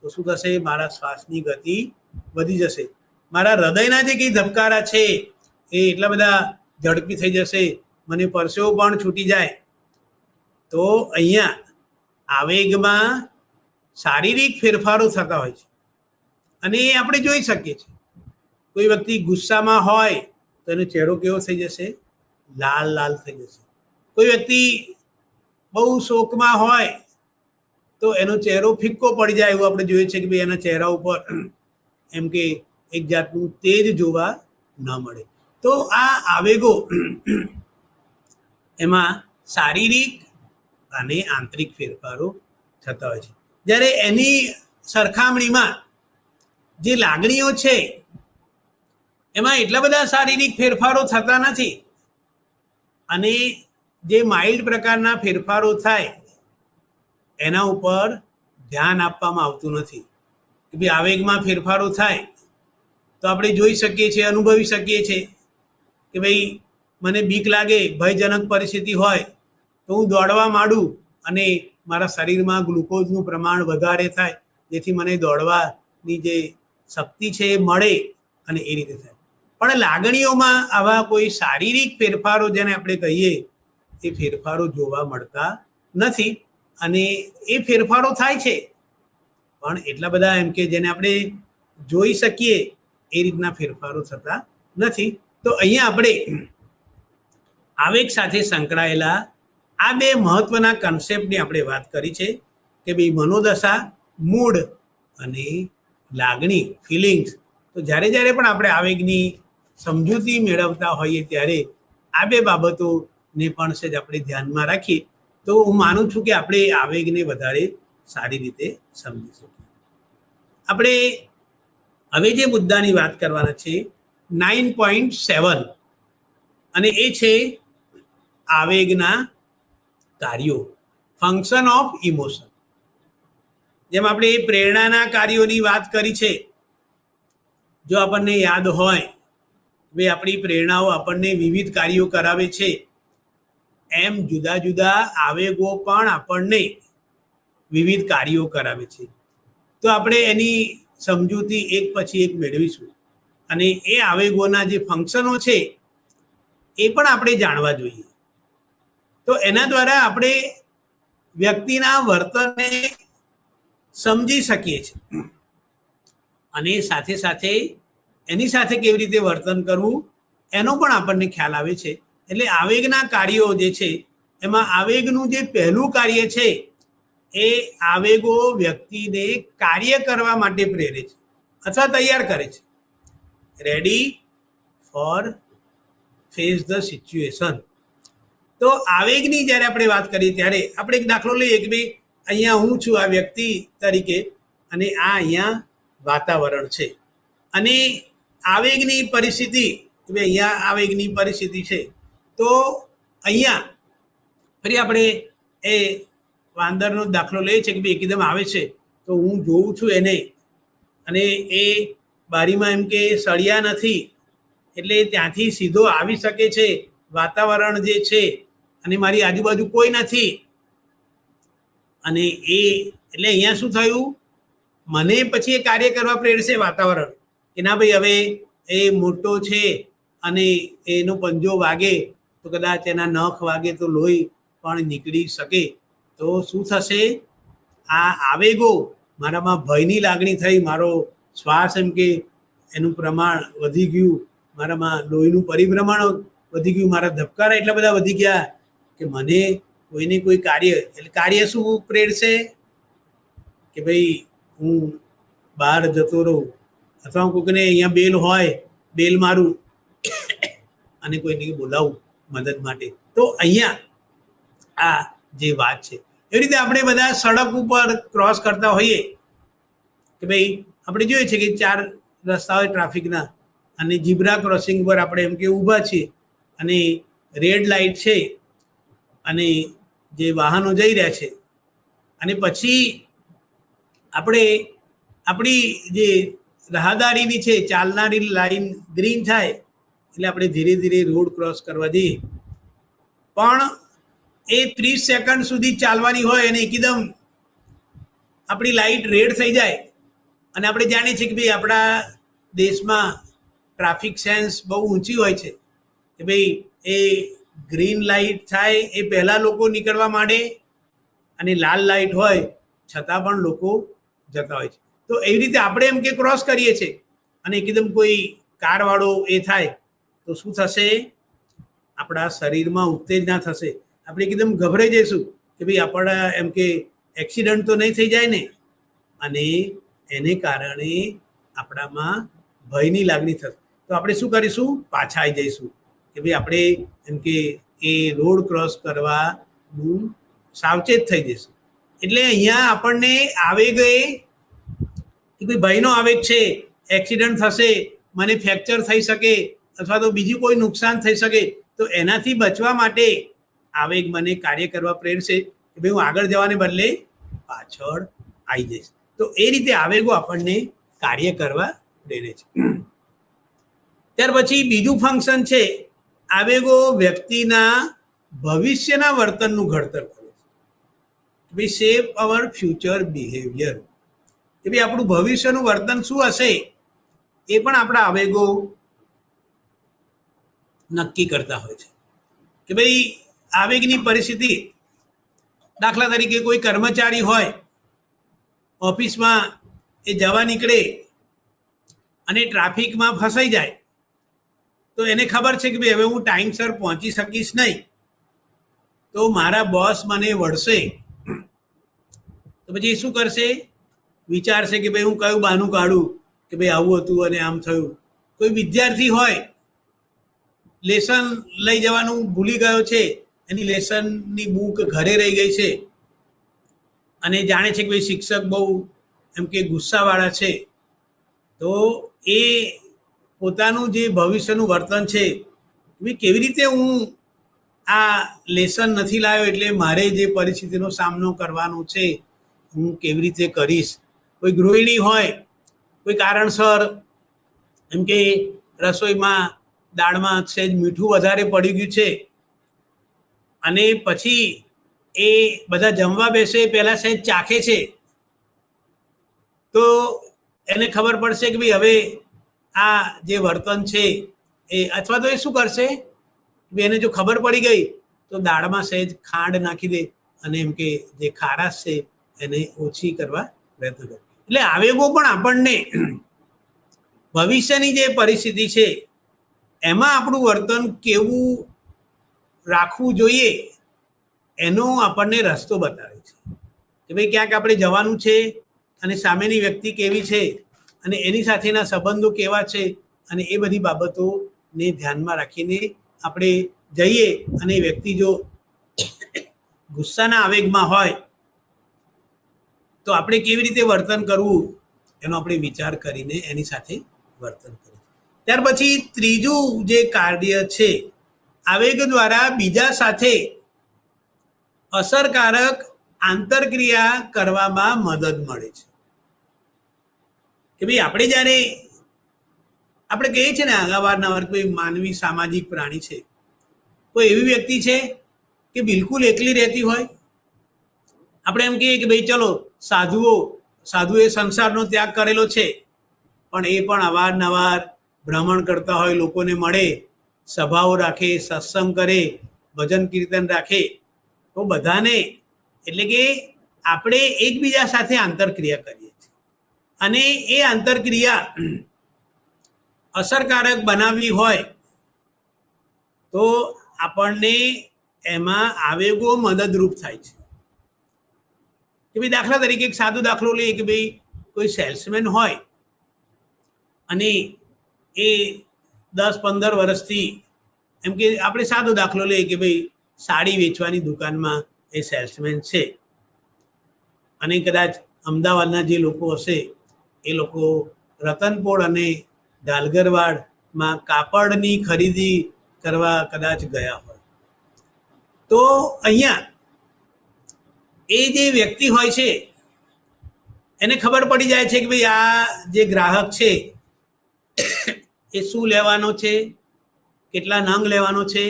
તો શું થશે? મારા શ્વાસની ગતિ વધી જશે, મારા હૃદયના જે કંઈ ધબકારા છે એ એટલા બધા ઝડપી થઈ જશે, મને પરસેવો પણ છૂટી જાય. તો અહીંયા આવેગમાં શારીરિક ફેરફારો થતા હોય છે અને એ આપણે જોઈ શકીએ છીએ. કોઈ વ્યક્તિ ગુસ્સામાં હોય તો એનો ચહેરો કેવો થઈ જશે? લાલ લાલ થઈ જશે. કોઈ વ્યક્તિ બહુ શોકમાં હોય તો એનો ચહેરો ફિક્કો પડી જાય, એવું આપણે જોઈએ છે કે ભાઈ એના ચહેરા ઉપર એમ કે એક જાતનું તેજ જોવા ન મળે. તો આ આવેગો એમાં શારીરિક અને આંતરિક ફેરફારો થતા હોય છે. જ્યારે એની સરખામણીમાં જે લાગણીઓ છે એમાં એટલા બધા શારીરિક ફેરફારો થતા નથી અને જે માઇલ્ડ પ્રકારના ફેરફારો થાય એના ઉપર ધ્યાન આપવામાં આવતું નથી. કે ભાઈ આવેગમાં ફેરફારો થાય તો આપણે જોઈ શકીએ છીએ, અનુભવી શકીએ છીએ કે ભાઈ મને બીક લાગે, ભયજનક પરિસ્થિતિ હોય તો હું દોડવા માંડું અને મારા શરીરમાં ગ્લુકોઝનું પ્રમાણ વધારે થાય, જેથી મને દોડવાની જે શક્તિ છે એ મળે અને એ રીતે થાય. પણ લાગણીઓમાં આવા કોઈ શારીરિક ફેરફારો જેને આપણે કહીએ એ ફેરફારો જોવા મળતા નથી અને એ ફેરફારો થાય છે પણ એટલા બધા એમ કે જેને આપણે જોઈ શકીએ એ રીતના ફેરફારો થતા નથી. તો અહીંયા આપણે આવેગ સાથે સંકળાયેલા આ બે મહત્વના કન્સેપ્ટની આપણે વાત કરી છે કે ભાઈ મનોદશા, મૂડ અને લાગણી, ફિલિંગ્સ. તો જ્યારે જ્યારે પણ આપણે આવેગની સમજૂતી મેળવતા હોઈએ ત્યારે આ બે બાબતોને પણ સહેજ આપણે ધ્યાનમાં રાખીએ તો હું માનું છું કે આપણે આવેગને વધારે સારી રીતે સમજી શકીએ. આપણે હવે જે મુદ્દાની વાત કરવાના છે 9.7 અને એ છે આવેગના કાર્યો, ફંક્શન ઓફ ઇમોશન. જેમ આપણે પ્રેરણાના કાર્યોની વાત કરી છે, જો આપણને યાદ હોય કે આપણી પ્રેરણાઓ આપણને વિવિધ કાર્યો કરાવે છે, એમ જુદા જુદા આવેગો પણ આપણને વિવિધ કાર્યો કરાવે છે. તો આપણે એની સમજૂતી એક પછી એક મેળવીશું અને એ આવેગોના જે ફંક્શનો છે એ પણ આપણે જાણવા જોઈએ. તો એના દ્વારા આપણે વ્યક્તિના વર્તનને સમજી શકીએ છીએ અને સાથે સાથે એની સાથે કેવી રીતે વર્તન કરવું એનો પણ આપણને ખ્યાલ આવે છે. એટલે આવેગના કાર્યો જે છે એમાં આવેગનું જે પહેલું કાર્ય છે એ આવેગો વ્યક્તિને કાર્ય કરવા માટે પ્રેરે છે અથવા તૈયાર કરે છે. Ready for face the situation. તો આવેગની જ્યારે આપણે વાત કરીએ ત્યારે આપણે એક દાખલો લઈએ કે ભાઈ અહીંયા હું છું આ વ્યક્તિ તરીકે અને આ અહીંયા વાતાવરણ છે અને આવેગની પરિસ્થિતિ, ભાઈ અહીંયા આવેગની પરિસ્થિતિ છે. તો અહીંયા ફરી આપણે એ વાંદરનો દાખલો લઈએ છીએ કે ભાઈ એકદમ આવે છે તો હું જોઉં છું એને અને એ બારીમાં એમ કે સળિયા નથી એટલે ત્યાંથી સીધો આવી શકે છે, વાતાવરણ જે છે અને મારી આજુબાજુ કોઈ નથી અને એ એટલે અહીંયા શું થયું, મને પછી એ કાર્ય કરવા પ્રેરશે વાતાવરણ કે ના ભાઈ હવે એ મોટો છે અને એનો પંજો વાગે તો કદાચ એના નખ વાગે તો લોહી પણ નીકળી શકે. તો શું થશે, આ આવેગો મારામાં ભયની લાગણી થઈ, મારો શ્વાસ એમ કે એનું પ્રમાણ વધી ગયું, મારામાં લોહીનું પરિભ્રમણ વધી ગયું, મારા ધબકારા એટલા બધા વધી ગયા કે મને કોઈને કોઈ કાર્ય, એટલે કાર્ય શું પ્રેરશે કે ભાઈ હું બહાર જતો રહું અથવા કોઈને અહીંયા બેલ હોય બેલ મારું અને કોઈને બોલાવું મદદ માટે. તો અહીંયા આ જે વાત છે એવી રીતે આપણે બધા સડક ઉપર ક્રોસ કરતા હોઈએ કે ભાઈ આપણે જોઈએ છે કે 4 રસ્તા હોય ટ્રાફિકના અને ઝીબ્રા ક્રોસિંગ પર આપણે એમ કે ઊભા છીએ અને રેડ લાઇટ છે અને જે વાહનો જઈ રહ્યા છે અને પછી આપણે આપણી જે રાહદારીની છે ચાલનારી લાઈન ગ્રીન થાય એટલે આપણે ધીરે ધીરે રોડ ક્રોસ કરવા જઈએ પણ એ 30 સેકન્ડ સુધી ચાલવાની હોય અને એકદમ આપણી લાઇટ રેડ થઈ જાય અને આપણે જાણીએ છીએ કે ભાઈ આપણા દેશમાં ટ્રાફિક સેન્સ બહુ ઊંચી હોય છે કે ભાઈ એ ગ્રીન લાઇટ થાય એ પહેલાં લોકો નીકળવા માંડે અને લાલ લાઇટ હોય છતાં પણ લોકો જતા હોય છે. તો એવી રીતે આપણે એમ કે ક્રોસ કરીએ છીએ અને એકદમ કોઈ કારવાળો એ થાય તો શું થશે? આપણા શરીરમાં ઉત્તેજના થશે, આપણે એકદમ ગભરાઈ જઈશું કે ભાઈ આપણા એમ કે એક્સિડન્ટ તો નહીં થઈ જાય ને, અને એને કારણે આપણામાં ભયની લાગણી થશે. તો આપણે શું કરીશું? પાછા આવી જઈશું કે ભાઈ આપણે એમ કે એ રોડ ક્રોસ કરવાનું સાવચેત થઈ જઈશું. એટલે અહીંયા આપણને આવેગ એ કે ભાઈ ભયનો આવેગ છે, એક્સિડન્ટ થશે, મને ફ્રેક્ચર થઈ શકે અથવા તો બીજું કોઈ નુકસાન થઈ શકે, તો એનાથી બચવા માટે આવેગ મને કાર્ય કરવા પ્રેરશે કે ભાઈ હું આગળ જવાને બદલે પાછળ આવી જઈશ. તો એ રીતે આવેગો આપણને કાર્ય કરવા પ્રેરે છે. ત્યાર પછી બીજું ફંક્શન છે, આવેગો વ્યક્તિના ભવિષ્યના વર્તનનું ઘડતર કરે છે. ભાઈ શેપ અવર ફ્યુચર બિહેવિયર, કે ભાઈ આપણું ભવિષ્યનું વર્તન શું હશે એ પણ આપણા આવેગો નક્કી કરતા હોય છે. કે ભાઈ આવેગની પરિસ્થિતિ, દાખલા તરીકે કોઈ કર્મચારી હોય ઓફિસમાં, એ જવા નીકળે અને ટ્રાફિકમાં ફસાઈ જાય, તો એને ખબર છે કે ભાઈ હવે હું ટાઈમસર પહોંચી શકીશ નહીં, તો મારા બોસ મને વળશે. તો પછી એ શું કરશે? વિચારશે કે ભાઈ હું કયું બહાનું કાઢું કે ભાઈ આવું હતું અને આમ થયું. કોઈ વિદ્યાર્થી હોય, લેસન લઈ જવાનું ભૂલી ગયો છે, એની લેસનની બુક ઘરે રહી ગઈ છે અને જાણે છે કે ભાઈ શિક્ષક બહુ એમ કે ગુસ્સાવાળા છે, તો એ પોતાનું જે ભવિષ્યનું વર્તન છે, કેવી રીતે હું આ લેસન નથી લાવ્યો એટલે મારે જે પરિસ્થિતિનો સામનો કરવાનો છે હું કેવી રીતે કરીશ. કોઈ ગૃહિણી હોય, કોઈ કારણસર એમ કે રસોઈમાં દાળમાં સહેજ મીઠું વધારે પડી ગયું છે અને પછી એ બધા જમવા બેસે પહેલાં સહેજ ચાખે છે, તો એને ખબર પડશે કે ભાઈ હવે આ જે વર્તન છે એ, અથવા તો એ શું કરશે? એને જો ખબર પડી ગઈ તો દાળમાં સહેજ ખાંડ નાખી દે અને એમ કે જે ખારાશ છે એને ઓછી કરવા પ્રયત્ન કરે. એટલે આવેગો પણ આપણને ભવિષ્યની જે પરિસ્થિતિ છે એમાં આપણું વર્તન કેવું રાખવું જોઈએ એનો આપણને રસ્તો બતાવે છે કે ભાઈ ક્યાંક આપણે જવાનું છે અને સામેની વ્યક્તિ કેવી છે અને એની સાથેના સંબંધો કેવા છે, અને એ બધી બાબતોને ધ્યાનમાં રાખીને આપણે જઈએ. અને વ્યક્તિ જો ગુસ્સાના આવેગમાં હોય તો આપણે કેવી રીતે વર્તન કરવું એનો આપણે વિચાર કરીને એની સાથે વર્તન કરીએ. ત્યાર પછી ત્રીજું જે કાર્ય છે, આવેગ દ્વારા બીજા સાથે અસરકારક આંતરક્રિયા કરવામાં મદદ મળે છે. કે ભાઈ આપણે જ્યારે આપણે કહીએ છીએ ને અવારનવાર, કોઈ માનવી સામાજિક પ્રાણી છે, કોઈ એવી વ્યક્તિ છે કે બિલકુલ એકલી રહેતી હોય, આપણે એમ કહીએ કે ભાઈ ચલો સાધુએ સંસારનો ત્યાગ કરેલો છે, પણ એ પણ અવારનવાર ભ્રમણ કરતા હોય, લોકોને મળે, સભાઓ રાખે, સત્સંગ કરે, ભજન કીર્તન રાખે. તો બધાને, એટલે કે આપણે એકબીજા સાથે આંતરક્રિયા કરીએ છીએ અને એ આંતરક્રિયા અસરકારક બનાવવી હોય તો આપણને એમાં આવેગો મદદરૂપ થાય છે. કે ભાઈ દાખલા તરીકે એક સાદો દાખલો લઈએ કે ભાઈ કોઈ સેલ્સમેન હોય અને એ 10-15 વર્ષથી, એમ કે આપણે સાદો દાખલો લઈએ કે ભાઈ સાડી વેચવાની દુકાનમાં એ સેલ્સમેન છે અને કદાચ અમદાવાદના જે લોકો હશે એ લોકો રતનપોળ અને ડાલગરવાડમાં કાપડની ખરીદી કરવા કદાચ ગયા હોય, તો અહીંયા એ જે વ્યક્તિ હોય છે એને ખબર પડી જાય છે કે ભાઈ આ જે ગ્રાહક છે એ શું લેવાનો છે, કેટલા નંગ લેવાનો છે,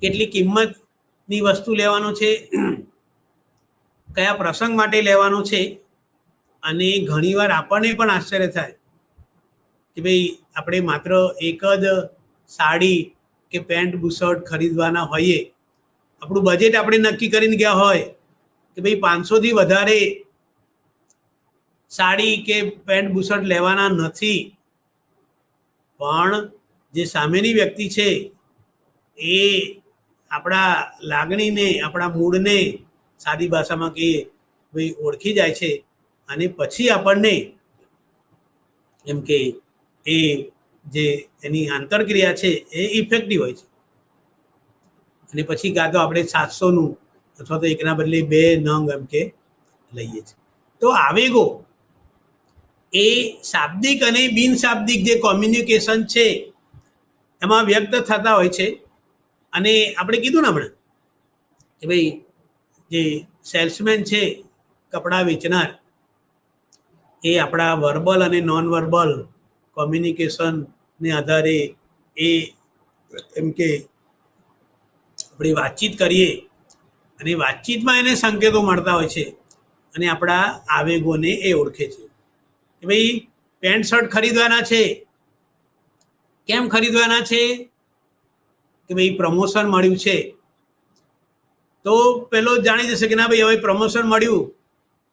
કેટલી કિંમતની વસ્તુ લેવાનો છે, કયા પ્રસંગ માટે લેવાનો છે. અને ઘણીવાર આપણને પણ આશ્ચર્ય થાય કે ભાઈ આપણે માત્ર એક જ સાડી કે પેન્ટ બુશર્ટ ખરીદવાના હોઈએ, આપણું બજેટ આપણે નક્કી કરીને ગયા હોય કે ભાઈ 500થી વધારે સાડી કે પેન્ટ બુશર્ટ લેવાના નથી, પણ જે સામેની વ્યક્તિ છે એ આપણા લાગણીને, આપણા મૂડને સાદી ભાષામાં કહીએ ભાઈ ઓળખી જાય છે, અને પછી આપણને એમ કે એ જે એની આંતરક્રિયા છે એ ઇફેક્ટિવ હોય છે. અને પછી કાં તો આપણે 700નું અથવા તો એકના બદલે 2 નંગ એમ કે લઈએ છીએ. તો આવેગો એ શાબ્દિક અને બિનશાબ્દિક જે કોમ્યુનિકેશન છે એમાં વ્યક્ત થતા હોય છે. અને આપણે કીધું ને હમણાં કે ભાઈ જે સેલ્સમેન છે, કપડાં વેચનાર, એ આપણા વર્બલ અને નોન વર્બલ કોમ્યુનિકેશનને આધારે એ એમ કે આપણે વાતચીત કરીએ અને વાતચીતમાં એને સંકેતો મળતા હોય છે અને આપણા આવેગોને એ ઓળખે છે કે ભાઈ પેન્ટ શર્ટ ખરીદવાના છે. કેમ ખરીદવાના છે? કે ભાઈ પ્રમોશન મળ્યું છે. તો પેલો જાણી જશે કે ના ભાઈ હવે પ્રમોશન મળ્યું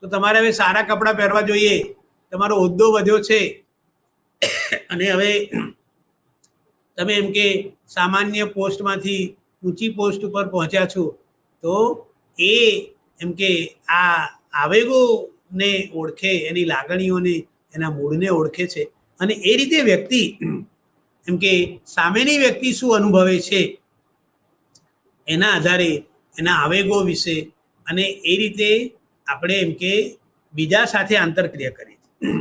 તો તમારે હવે સારા કપડાં પહેરવા જોઈએ, તમારો હોદ્દો વધ્યો છે અને હવે તમે એમ કે સામાન્ય પોસ્ટમાંથી ઊંચી પોસ્ટ ઉપર પહોંચ્યા છો. તો એ એમ કે આ આવેગોને ઓળખે, એની લાગણીઓને, એના મૂળને ઓળખે છે. અને એ રીતે વ્યક્તિ એમ કે સામેની વ્યક્તિ શું અનુભવે છે એના આધારે એના આવેગો વિશે અને એ રીતે આપણે એમ કે બીજા સાથે આંતરક્રિયા કરીએ છીએ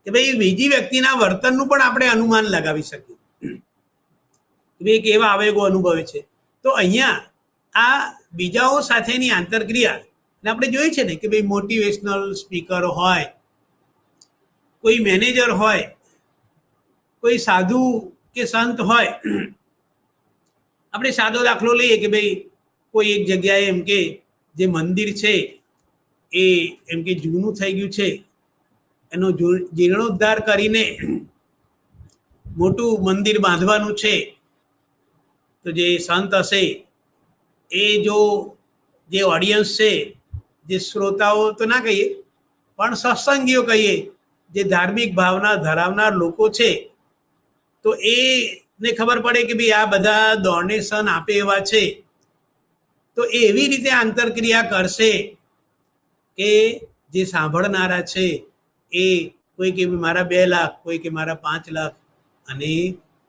કે ભાઈ બીજી વ્યક્તિના વર્તનનું પણ આપણે અનુમાન લગાવી શકીએ કે ભાઈ કેવા આવેગો અનુભવે છે. તો અહીંયા આ બીજાઓ સાથેની આંતરક્રિયા આપણે જોઈએ છે ને કે ભાઈ મોટિવેશનલ સ્પીકર હોય, કોઈ મેનેજર હોય, કોઈ સાધુ કે સંત હોય. આપણે સાદો દાખલો લઈએ કે ભાઈ કોઈ એક જગ્યાએ એમ કે જે મંદિર છે એ એમ કે જૂનું થઈ ગયું છે, એનો જીર્ણોદ્ધાર કરીને મોટું મંદિર બાંધવાનું છે. તો જે સંત હશે એ જો જે ઓડિયન્સ છે, જે શ્રોતાઓ તો ના કહીએ પણ સત્સંગીઓ કહીએ, જે ધાર્મિક ભાવના ધરાવનાર લોકો છે, તો એને ખબર પડે કે ભાઈ આ બધા ડોનેશન આપે એવા છે, તો એ એવી રીતે આંતરક્રિયા કરશે કે જે સાંભળનારા છે એ કોઈ કે મારા 2 લાખ, કોઈ કે મારા 5 લાખ. અને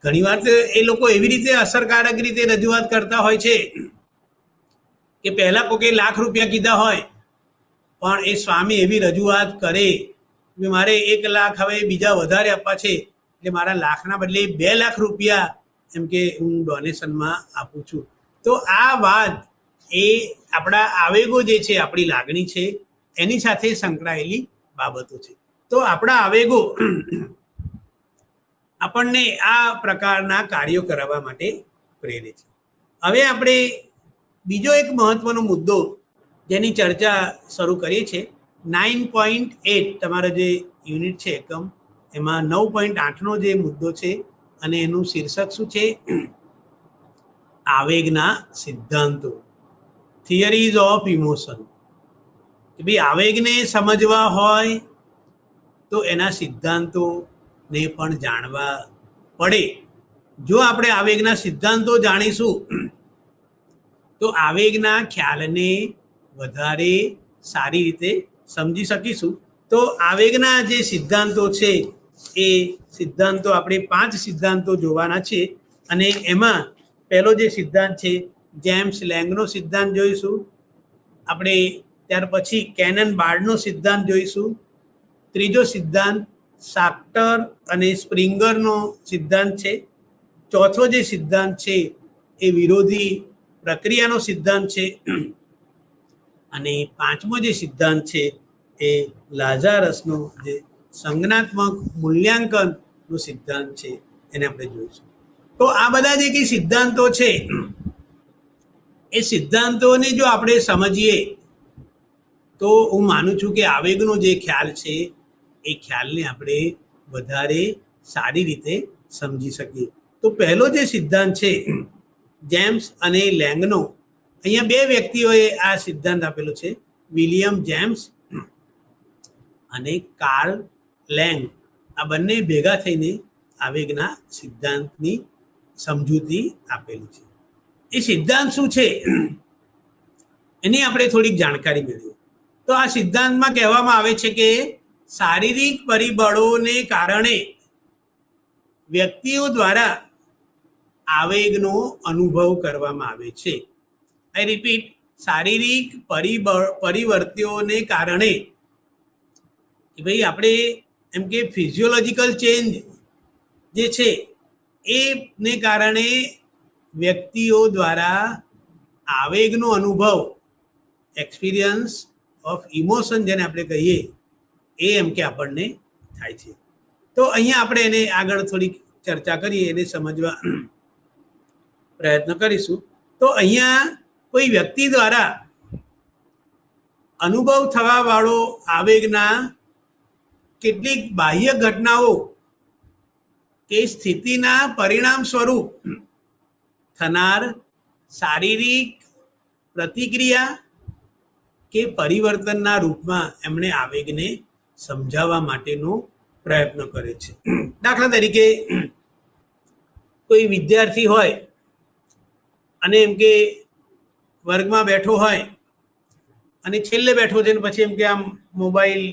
ઘણીવાર તો એ લોકો એવી રીતે અસરકારક રીતે રજૂઆત કરતા હોય છે કે પહેલા કોઈ ₹1,00,000 કીધા હોય પણ એ સ્વામી એવી રજૂઆત કરે કે મારે 1 લાખ હવે બીજા વધારે આપવા છે, એટલે મારા લાખના બદલે ₹2,00,000 એમ કે હું ડોનેશનમાં આપું છું. તો આ વાત એ આપણા આવેગો જે છે, આપણી લાગણી છે, એની સાથે સંકળાયેલી બાબતો છે. તો આપણા આવેગો આપણને આ પ્રકારના કાર્યો કરાવવા માટે પ્રેરે છે. હવે આપણે બીજો એક મહત્વનો મુદ્દો જેની ચર્ચા શરૂ કરીએ છીએ, 9.8 તમારો જે યુનિટ છે એકમ, એમાં 9.8નો જે મુદ્દો છે અને એનું શીર્ષક શું છે? આવેગના સિદ્ધાંતો, થિયરીઝ ઓફ ઇમોશન. કે ભાઈ આવેગને સમજવા હોય તો એના સિદ્ધાંતોને પણ જાણવા પડે. જો આપણે આવેગના સિદ્ધાંતો જાણીશું તો આવેગના ખ્યાલને વધારે સારી રીતે સમજી શકીશું. તો આવેગના જે સિદ્ધાંતો છે એ સિદ્ધાંતો આપણે 5 સિદ્ધાંતો જોવાના છે. અને એમાં પહેલો જે સિદ્ધાંત છે જેમ્સ લેંગનો સિદ્ધાંત જોઈશું આપણે, ત્યાર પછી કેનન બાર્ડનો સિદ્ધાંત જોઈશું, ત્રીજો સિદ્ધાંત સાક્ટર અને સ્પ્રિંગરનો સિદ્ધાંત છે, ચોથો જે સિદ્ધાંત છે એ વિરોધી પ્રક્રિયાનો સિદ્ધાંત છે, અને પાંચમો જે સિદ્ધાંત છે એ લાઝારસનો જે સંજ્ઞાત્મક મૂલ્યાંકનનો સિદ્ધાંત છે એને આપણે જોઈશું. તો આ બધા જે કંઈ સિદ્ધાંતો છે એ સિદ્ધાંતોને જો આપણે સમજીએ તો હું માનું છું કે આવેગનો જે ખ્યાલ છે એ ખ્યાલને આપણે વધારે સારી રીતે સમજી શકીએ. તો પહેલો જે સિદ્ધાંત છે જેમ્સ અને લેંગનો, અહીંયા બે વ્યક્તિઓએ આ સિદ્ધાંત આપેલો છે, વિલિયમ જેમ્સ અને કાર્લ લેંગ. આ બંને ભેગા થઈને આવેગના સિદ્ધાંતની સમજૂતી આપેલી છે. એ સિદ્ધાંત શું છે એની આપણે થોડીક જાણકારી મેળવીએ. તો આ સિદ્ધાંતમાં કહેવામાં આવે છે કે શારીરિક પરિબળોને કારણે વ્યક્તિઓ દ્વારા આવેગનો અનુભવ કરવામાં આવે છે. આઈ રિપીટ, શારીરિક પરિવર્તનોને કારણે, કે ભાઈ આપણે એમ કે ફિઝિયોલોજીકલ ચેન્જ જે છે એને કારણે વ્યક્તિઓ દ્વારા આવેગનો અનુભવ, એક્સપિરિયન્સ ઓફ ઇમોશન જેને આપણે કહીએ, એ એમ કે આપણને થાય છે. તો અહીંયા આપણે એને આગળ થોડીક ચર્ચા કરીએ, એને સમજવા પ્રયત્ન કરીશું. તો અહીંયા કોઈ વ્યક્તિ દ્વારા અનુભવ થવા વાળો આવેગના કેટલીક બાહ્ય ઘટનાઓ કે સ્થિતિના પરિણામ સ્વરૂપ થનાર શારીરિક પ્રતિક્રિયા કે પરિવર્તનના રૂપમાં એમણે આવેગને સમજાવવા માટેનો પ્રયત્ન કરે છે. દાખલા તરીકે કોઈ વિદ્યાર્થી હોય અને એમ કે વર્ગમાં બેઠો હોય અને છેલ્લે બેઠો છે ને પછી એમ કે આમ મોબાઈલ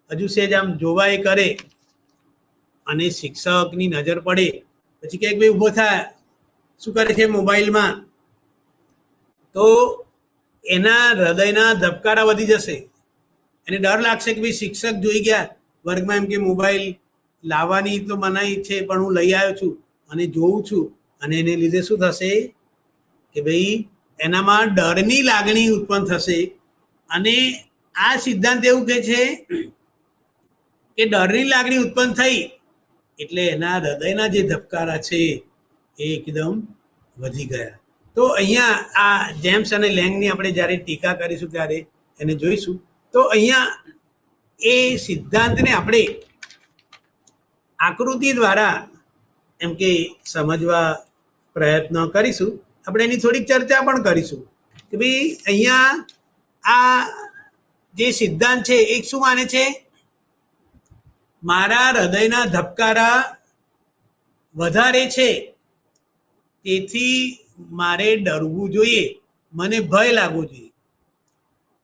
હજુ સેજ આમ જોવાય કરે અને શિક્ષકની નજર પડે, પછી ક્યાંક ભાઈ ઊભો થાય, શું કરે છે મોબાઈલમાં, તો એના હૃદયના ધબકારા વધી જશે. એને ડર લાગશે કે ભાઈ શિક્ષક જોઈ ગયા વર્ગમાં એમ કે મોબાઈલ લાવવાની તો મનાઈ છે પણ હું લઈ આવ્યો છું અને જોઉં છું, અને એને લીધે શું થશે કે ભાઈ એનામાં ડરની લાગણી ઉત્પન્ન થશે. અને આ સિદ્ધાંત એવું કહે છે કે ડરની લાગણી ઉત્પન્ન થઈ એટલે એના હૃદયના જે ધબકારા છે એ એકદમ વધી ગયા. તો અહીંયા આ જેમ્સ અને લેંગની આપણે જ્યારે ટીકા કરીશું ત્યારે એને જોઈશું. તો અહીંયા એ સિદ્ધાંતને આપણે આકૃતિ દ્વારા એમ કે સમજવા પ્રયત્ન કરીશું. આપણે એની થોડીક ચર્ચા પણ કરીશું કે ભાઈ અહીંયા આ જે સિદ્ધાંત છે એ શું માને છે, મારા હૃદયના ધબકારા વધારે છે તેથી મારે ડરવું જોઈએ, મને ભય લાગવો જોઈએ.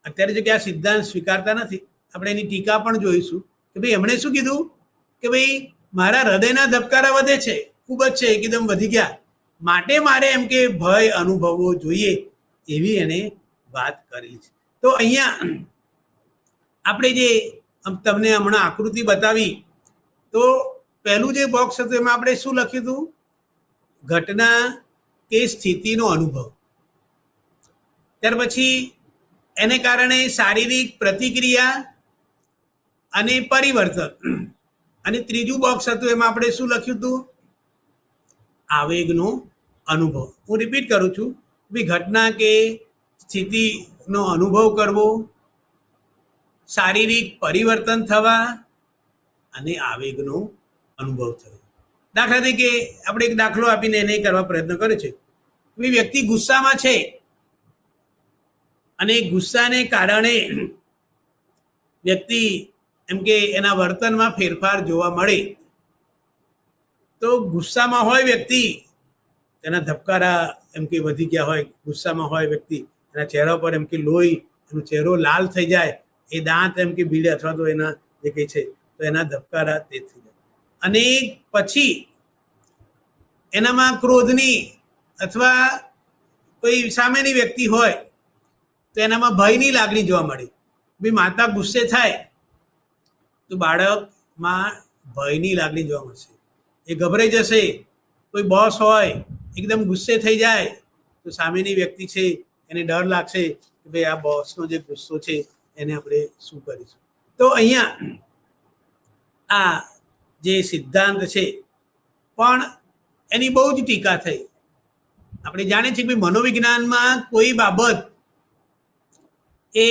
અત્યારે જો કે આ સિદ્ધાંત સ્વીકારતા નથી, આપણે એની ટીકા પણ જોઈશું કે ભાઈ એમણે શું કીધું કે ભાઈ મારા હૃદયના ધબકારા વધે છે, ખૂબ જ છે, એકદમ વધી ગયા, માટે મારે એમ કે ભય અનુભવવો જોઈએ, એવી એને વાત કરેલી છે. તો અહીંયા આપણે જે તમને હમણાં આકૃતિ બતાવી, તો પહેલું જે બોક્સ હતું એમાં આપણે શું લખ્યું હતું, ઘટના કે સ્થિતિનો અનુભવ. ત્યાર પછી એને કારણે શારીરિક પ્રતિક્રિયા અને પરિવર્તન. અને ત્રીજું બોક્સ હતું એમાં આપણે શું લખ્યું હતું, આવેગનો અનુભવ. હું રિપીટ કરું છું, ભાઈ ઘટના કે સ્થિતિનો અનુભવ કરવો, શારીરિક પરિવર્તન થવા અને આવેગનો અનુભવ થયો. દાખલા તરીકે આપણે એક દાખલો આપીને એને કરવા પ્રયત્ન કર્યો છે. વ્યક્તિ ગુસ્સામાં છે અને ગુસ્સાને કારણે વ્યક્તિ એમ કે એના વર્તનમાં ફેરફાર જોવા મળે. તો ગુસ્સામાં હોય વ્યક્તિ, તેના ધબકારા એમ કે વધી ગયા હોય, ગુસ્સામાં હોય વ્યક્તિ, એના ચહેરા પર એમ કે લોહી, એનો ચહેરો લાલ થઈ જાય, એ દાંત એમ કે ભીડે અથવા તો એના જે કંઈ છે તો એના ધબકારા તે થઈ જાય. અને પછી એનામાં ક્રોધની અથવા કોઈ સામેની વ્યક્તિ હોય તો એનામાં ભયની લાગણી જોવા મળે. ભાઈ માતા ગુસ્સે થાય તો બાળકમાં ભયની લાગણી જોવા મળશે, એ ગભરાઈ જશે. કોઈ બોસ હોય એકદમ ગુસ્સે થઈ જાય તો સામેની વ્યક્તિ છે એને ડર લાગશે કે ભાઈ આ બોસનો જે ગુસ્સો છે એને આપણે શું કરીશું. તો અહીંયા આ જે સિદ્ધાંત છે પણ એની બહુ જ ટીકા થઈ. આપણે જાણીએ છીએ કે મનોવિજ્ઞાનમાં કોઈ બાબત એ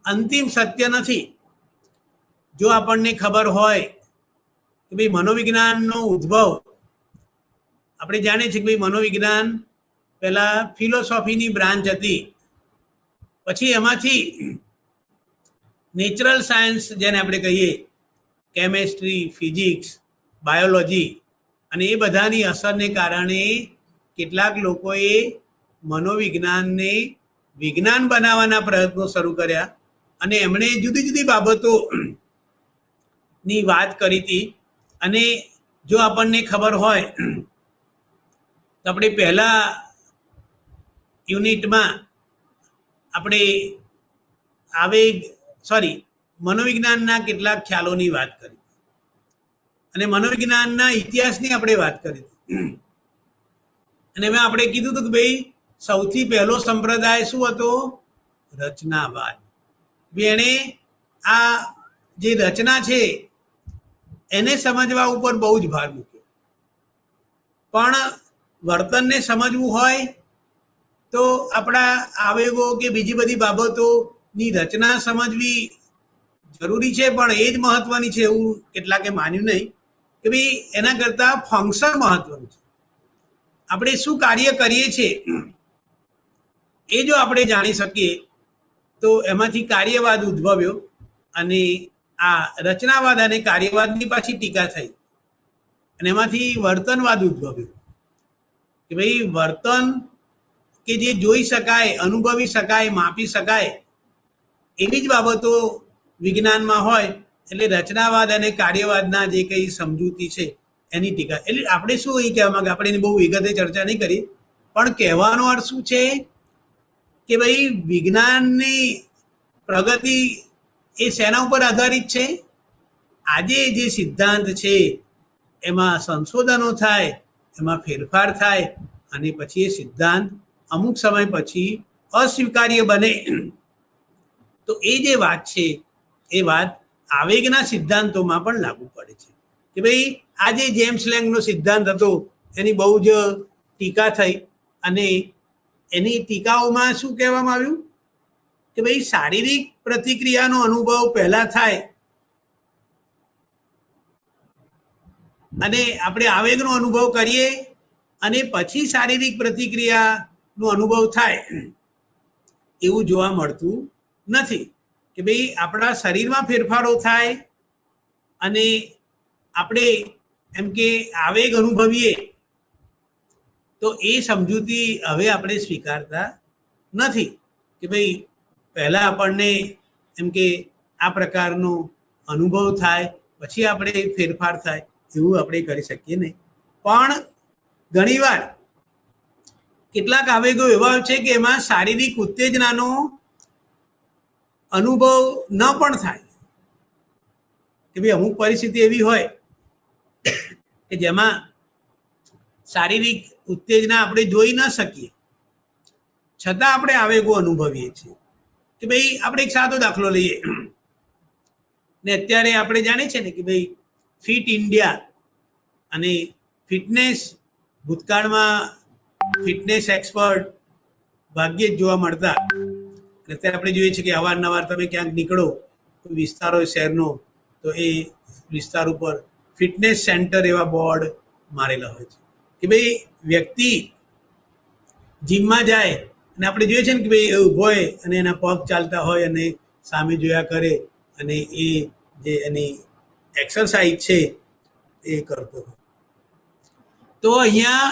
અંતિમ સત્ય નથી. જો આપણને ખબર હોય કે ભાઈ મનોવિજ્ઞાનનો ઉદ્ભવ, આપણે જાણીએ છીએ કે ભાઈ મનોવિજ્ઞાન પહેલા ફિલોસોફીની બ્રાન્ચ હતી, પછી એમાંથી નેચરલ સાયન્સ જેને આપણે કહીએ, કેમેસ્ટ્રી, ફિઝિક્સ, બાયોલોજી, અને એ બધાની અસરને કારણે કેટલાક લોકોએ મનોવિજ્ઞાનને વિજ્ઞાન બનાવવાના પ્રયત્નો શરૂ કર્યા અને એમણે જુદી જુદી બાબતોની વાત કરી હતી. અને જો આપણને ખબર હોય તો આપણે પહેલા યુનિટમાં આપણે મનોવિજ્ઞાનના કેટલાક ખ્યાલોની વાત કરી અને મનોવિજ્ઞાનના ઇતિહાસની આપણે વાત કરી. અને એમાં આપણે કીધું હતું કે ભાઈ સૌથી પહેલો સંપ્રદાય શું હતો? રચનાવાદ. એણે આ જે રચના છે એને સમજવા ઉપર બહુ જ ભાર મૂક્યો. પણ વર્તનને સમજવું હોય તો આપણા આવેગો કે બીજી બધી બાબતોની રચના સમજવી જરૂરી છે, પણ એ જ મહત્વની છે એવું કેટલાકે માન્યું નહીં કે ભાઈ એના કરતાં ફંક્શન મહત્વનું છે. આપણે શું કાર્ય કરીએ છીએ એ જો આપણે જાણી શકીએ તો એમાંથી કાર્યવાદ ઉદ્ભવ્યો અને આ રચનાવાદ અને કાર્યવાદની પાછી ટીકા થઈ અને એમાંથી વર્તનવાદ ઉદ્ભવ્યો કે ભાઈ વર્તન કે જે જોઈ શકાય, અનુભવી શકાય, માપી શકાય એવી જ બાબતો વિજ્ઞાનમાં હોય, એટલે રચનાવાદ અને કાર્યવાદના જે કંઈ સમજૂતી છે એની ટીકા. એટલે આપણે શું અહીં કહેવા માંગે, આપણે એની બહુ વિગતે ચર્ચા નહીં કરી, પણ કહેવાનો અર્થ શું છે કે ભાઈ વિજ્ઞાનની પ્રગતિ એ શેના ઉપર આધારિત છે? આજે જે સિદ્ધાંત છે એમાં સંશોધનો થાય, એમાં ફેરફાર થાય અને પછી એ સિદ્ધાંત અમુક સમય પછી અસ્વીકાર્ય બને. તો એ જે વાત છે એ વાત આવેગના સિદ્ધાંતોમાં પણ લાગુ પડે છે કે ભાઈ આ જે જેમ્સ લેંગનો સિદ્ધાંત હતો એની બહુ જ ટીકા થઈ અને એની ટીકાઓમાં શું કહેવામાં આવ્યું કે ભાઈ શારીરિક પ્રતિક્રિયાનો અનુભવ પહેલા થાય અને આપણે આવેગનો અનુભવ કરીએ અને પછી શારીરિક પ્રતિક્રિયાનો અનુભવ થાય એવું જોવા મળતું નથી. કે ભાઈ આપણા શરીરમાં ફેરફારો થાય અને આપણે એમ કે આવેગ અનુભવીએ, તો એ સમજૂતી હવે આપણે સ્વીકારતા નથી કે ભાઈ પહેલાં આપણને એમ કે આ પ્રકારનો અનુભવ થાય પછી આપણે ફેરફાર થાય એવું આપણે કરી શકીએ નહીં. પણ ઘણીવાર કેટલાક આવેગો એવા છે કે એમાં શારીરિક ઉત્તેજનાનો અનુભવ ન પણ થાય કે ભાઈ અમુક પરિસ્થિતિ એવી હોય કે જેમાં શારીરિક ઉત્તેજના આપણે જોઈ ન શકીએ છતાં આપણે આવેગો અનુભવીએ છીએ. કે ભાઈ આપણે એક સાદો દાખલો લઈએ ને અત્યારે આપણે જાણીએ છીએ ને કે ભાઈ ફિટ ઇન્ડિયા અને ફિટનેસ, ભૂતકાળમાં ફિટનેસ એક્સપર્ટ ભાગ્યે જ જોવા મળતા. અત્યારે આપણે જોઈએ છીએ કે અવારનવાર તમે ક્યાંક નીકળો તો વિસ્તારો શહેરનો તો એ વિસ્તાર ઉપર ફિટનેસ સેન્ટર એવા બોર્ડ મારેલા હોય છે કે ભાઈ વ્યક્તિ જીમમાં જાય અને આપણે જોઈએ છે ને કે ભાઈ ઊભો હોય અને એના પગ ચાલતા હોય અને સામે જોયા કરે અને એ જે એની એક્સરસાઇઝ છે એ કરતો હોય. તો અહીંયા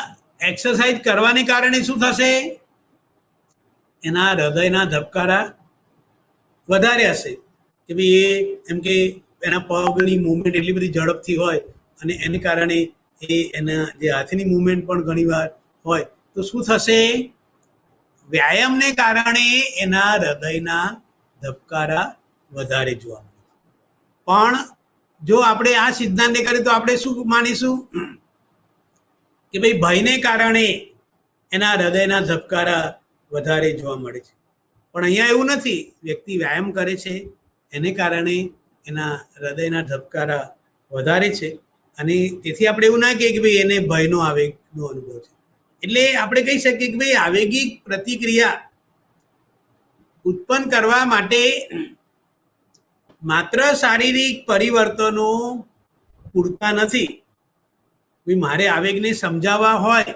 એક્સરસાઇઝ કરવાને કારણે શું થશે? એના હૃદયના ધબકારા વધારે હશે કે ભાઈ એ એમ કે એના પગની મૂવમેન્ટ એટલી બધી ઝડપથી હોય અને એને કારણે એના જે હાથની મૂવમેન્ટ પણ ઘણીવાર હોય તો શું થશે? વ્યાયામને કારણે એના હૃદયના ધબકારા વધારે જોવા મળે. પણ જો આપણે આ સિદ્ધાંતને કરીએ તો આપણે શું માનીશું કે ભાઈ ભયને કારણે એના હૃદયના ધબકારા વધારે જોવા મળે છે. પણ અહીંયા એવું નથી. વ્યક્તિ વ્યાયામ કરે છે એને કારણે એના હૃદયના ધબકારા વધારે છે અને તેથી આપણે એવું ના કહીએ કે ભાઈ એને ભયનો આવેગનો અનુભવ છે. એટલે આપણે કહી શકીએ કે ભાઈ આવેગિક પ્રતિક્રિયા ઉત્પન્ન કરવા માટે માત્ર શારીરિક પરિવર્તનો પૂરતા નથી. મારે આવેગને સમજાવવા હોય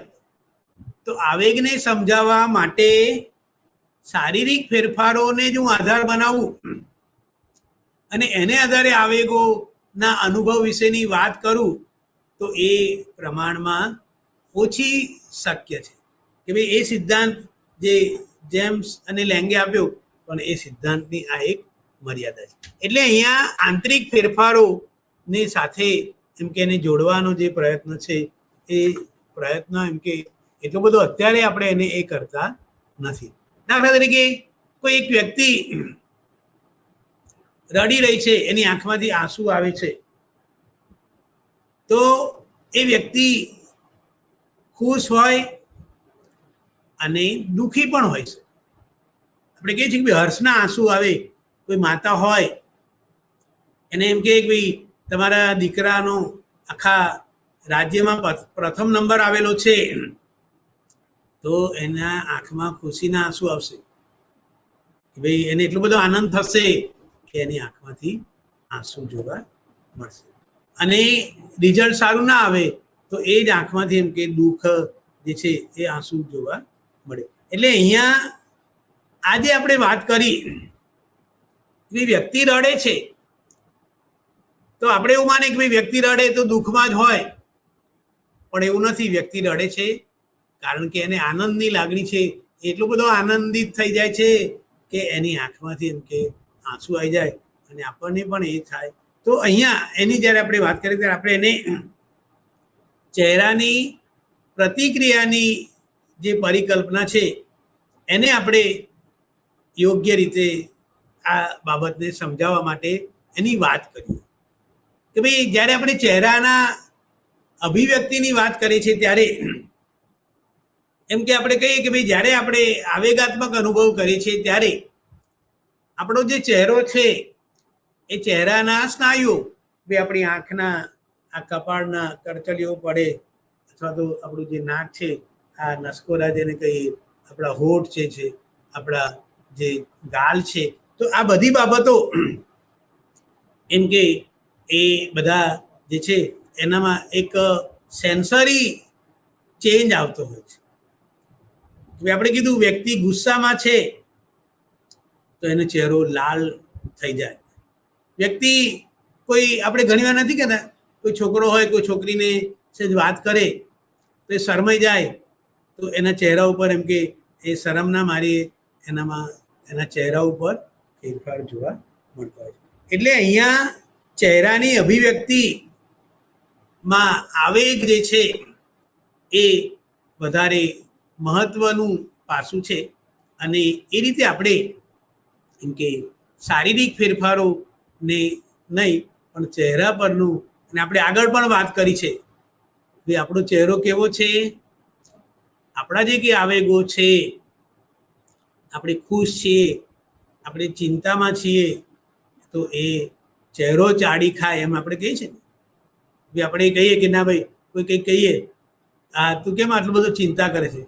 તો આવેગને સમજાવવા માટે શારીરિક ફેરફારોને જ હું આધાર બનાવું અને એને આધારે આવેગોના અનુભવ વિશેની વાત કરું તો એ પ્રમાણમાં ઓછી શક્ય છે. કે ભાઈ એ સિદ્ધાંત જે જેમ્સ અને લેંગે આપ્યો, પણ એ સિદ્ધાંતની આ એક મર્યાદા છે. એટલે અહીંયા આંતરિક ફેરફારોની સાથે એમ કે એને જોડવાનો જે પ્રયત્ન છે એ પ્રયત્ન એમ કે એટલો બધો અત્યારે આપણે એને એ કરતા નથી. દાખલા તરીકે કોઈ એક વ્યક્તિ રડી રહી છે, એની આંખમાંથી આંસુ આવે છે, તો એ વ્યક્તિ ખુશ હોય અને દુઃખી પણ હોય છે. આપણે કહીએ છીએ કે હર્ષના આંસુ આવે. કોઈ માતા હોય એને એમ કે ભાઈ તમારા દીકરાનો આખા રાજ્યમાં પ્રથમ નંબર આવેલો છે, તો એના આંખમાં ખુશીના આંસુ આવશે. ભાઈ એને એટલો બધો આનંદ થશે કે એની આંખમાંથી આંસુ જોવા મળશે. અને રિઝલ્ટ સારું ના આવે તો એ જ આંખમાંથી એમ કે દુઃખ જે છે એ આંસુ જોવા મળે. એટલે અહીંયા આજે આપણે વાત કરી કે વ્યક્તિ રડે છે તો આપણે એવું માને કે ભાઈ વ્યક્તિ રડે તો દુઃખમાં જ હોય, પણ એવું નથી. વ્યક્તિ રડે છે કારણ કે એને આનંદની લાગણી છે, એટલો બધો આનંદિત થઈ જાય છે કે એની આંખમાંથી એમ કે આંસુ આવી જાય અને આપણને પણ એ થાય. તો અહીંયા એની જ્યારે આપણે વાત કરીએ ત્યારે આપણે એને ચહેરાની પ્રતિક્રિયાની જે પરિકલ્પના છે એને આપણે યોગ્ય રીતે આ બાબતને સમજાવવા માટે એની વાત કરીએ કે ભાઈ જ્યારે આપણે ચહેરાના અભિવ્યક્તિની વાત કરીએ છીએ ત્યારે એમ કે આપણે કહીએ કે ભાઈ જ્યારે આપણે આવેગાત્મક અનુભવ કરીએ છીએ ત્યારે આપણો જે ચહેરો છે એ ચહેરાના સ્નાયુઓ, ભાઈ આપણી આંખના આ કપાળના કરચલીઓ પડે અથવા તો આપણું જે નાક છે, આ નસકોરા જેને કહીએ, આપણા હોઠ છે, આપણા જે ગાલ છે, તો આ બધી બાબતો એમ કે એ બધા જે છે એનામાં એક સેન્સરી ચેન્જ આવતો હોય છે. આપણે કીધું વ્યક્તિ ગુસ્સામાં છે તો એનો ચહેરો લાલ થઈ જાય. વ્યક્તિ કોઈ આપણે ઘણી વાર નથી કહેતા, કોઈ છોકરો હોય કોઈ છોકરીને વાત કરે તો એ શરમાઈ જાય તો એના ચહેરા ઉપર એમ કે એ શરમના મારી એનામાં એના ચહેરા ઉપર ફેરફાર જોવા મળતો હોય છે. એટલે અહીંયા ચહેરાની અભિવ્યક્તિમાં આવેગ જે છે એ વધારે મહત્વનું પાસું છે. અને એ રીતે આપણે એમ કે શારીરિક ફેરફારોને નહીં પણ ચહેરા પરનું, અને આપણે આગળ પણ વાત કરી છે ભાઈ આપણો ચહેરો કેવો છે, આપણા જે કે આવેગો છે, આપણે ખુશ છીએ, આપણે ચિંતામાં છીએ તો એ ચહેરો ચાડી ખાય એમ આપણે કહીએ છીએ ને. ભાઈ આપણે કહીએ કે ના ભાઈ કોઈ કંઈક કહીએ, આ તું કેમ આટલું બધું ચિંતા કરે છે,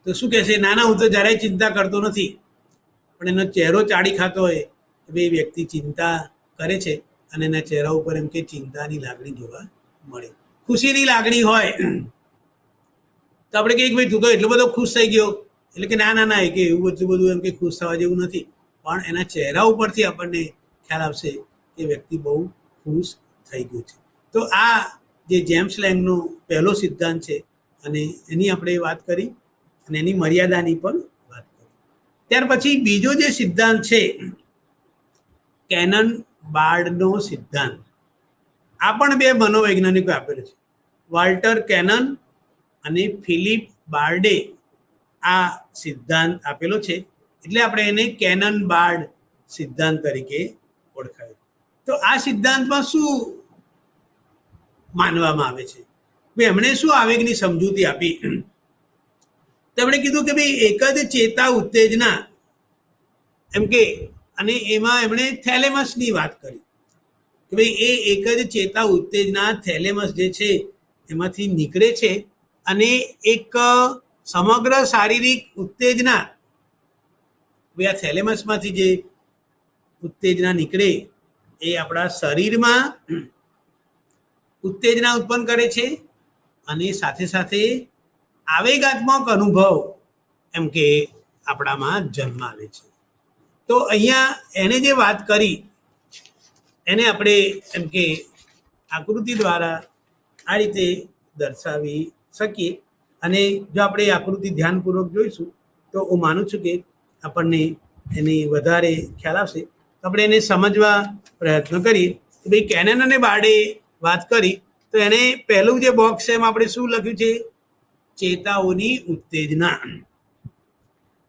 તો શું કહેશે, ના હું તો જરાય ચિંતા કરતો નથી. પણ એનો ચહેરો ચાડી ખાતો હોય તો ભાઈ વ્યક્તિ ચિંતા કરે છે અને એના ચહેરા ઉપર એમ કે ચિંતાની લાગણી જોવા મળે. ખુશીની લાગણી હોય તો આપણે કહીએ કે ભાઈ તું તો એટલો બધો ખુશ થઈ ગયો, એટલે કે ના એ કે એવું એટલું બધું એમ કે ખુશ થવા જેવું નથી. પણ એના ચહેરા ઉપરથી આપણને ખ્યાલ આવશે કે વ્યક્તિ બહુ ખુશ થઈ ગયું છે. તો આ જે જેમ્સ લેંગનો પહેલો સિદ્ધાંત છે અને એની આપણે વાત કરી અને એની મર્યાદાની પણ વાત કરી. ત્યાર પછી બીજો જે સિદ્ધાંત છે કેનન બાર્ડનો સિદ્ધાંત, આ પણ બે મનોવૈજ્ઞાનિકો આપેલો છે, વાલ્ટર કેનન અને ફિલિપ બાર્ડે આ સિદ્ધાંત આપેલો છે. એટલે આપણે એને કેનન બાર્ડ સિદ્ધાંત તરીકે ઓળખાય. તો આ સિદ્ધાંતમાં શું માનવામાં આવે છે, ભાઈ એમણે શું આવેગની સમજૂતી આપી. તેમણે કીધું કે ભાઈ એક જ ચેતા ઉત્તેજના એમ કે, અને એમાં એમણે થેલેમસની વાત કરી કે ભાઈ એ એક જ ચેતા ઉત્તેજના થેલેમસ જે છે એમાંથી નીકળે છે અને એક સમગ્ર શારીરિક ઉત્તેજના, ભાઈ આ થેલેમસમાંથી જે ઉત્તેજના નીકળે એ આપણા શરીરમાં ઉત્તેજના ઉત્પન્ન કરે છે અને સાથે સાથે આવેગાત્મક અનુભવ એમ કે આપણામાં જન્માવે છે. તો અહીંયા એને જે વાત કરી એને આપણે એમ કે આકૃતિ દ્વારા આ રીતે દર્શાવી શકીએ. અને જો આપણે આકૃતિ ધ્યાનપૂર્વક જોઈશું તો હું માનું છું કે આપણને એની વધારે ખ્યાલ આવશે. તો આપણે એને સમજવા પ્રયત્ન કરીએ કે ભાઈ કેનન અને બાર્ડે વાત કરી તો એને પહેલું જે બોક્સ છે એમાં આપણે શું લખ્યું છે? ચેતાઓની ઉત્તેજના.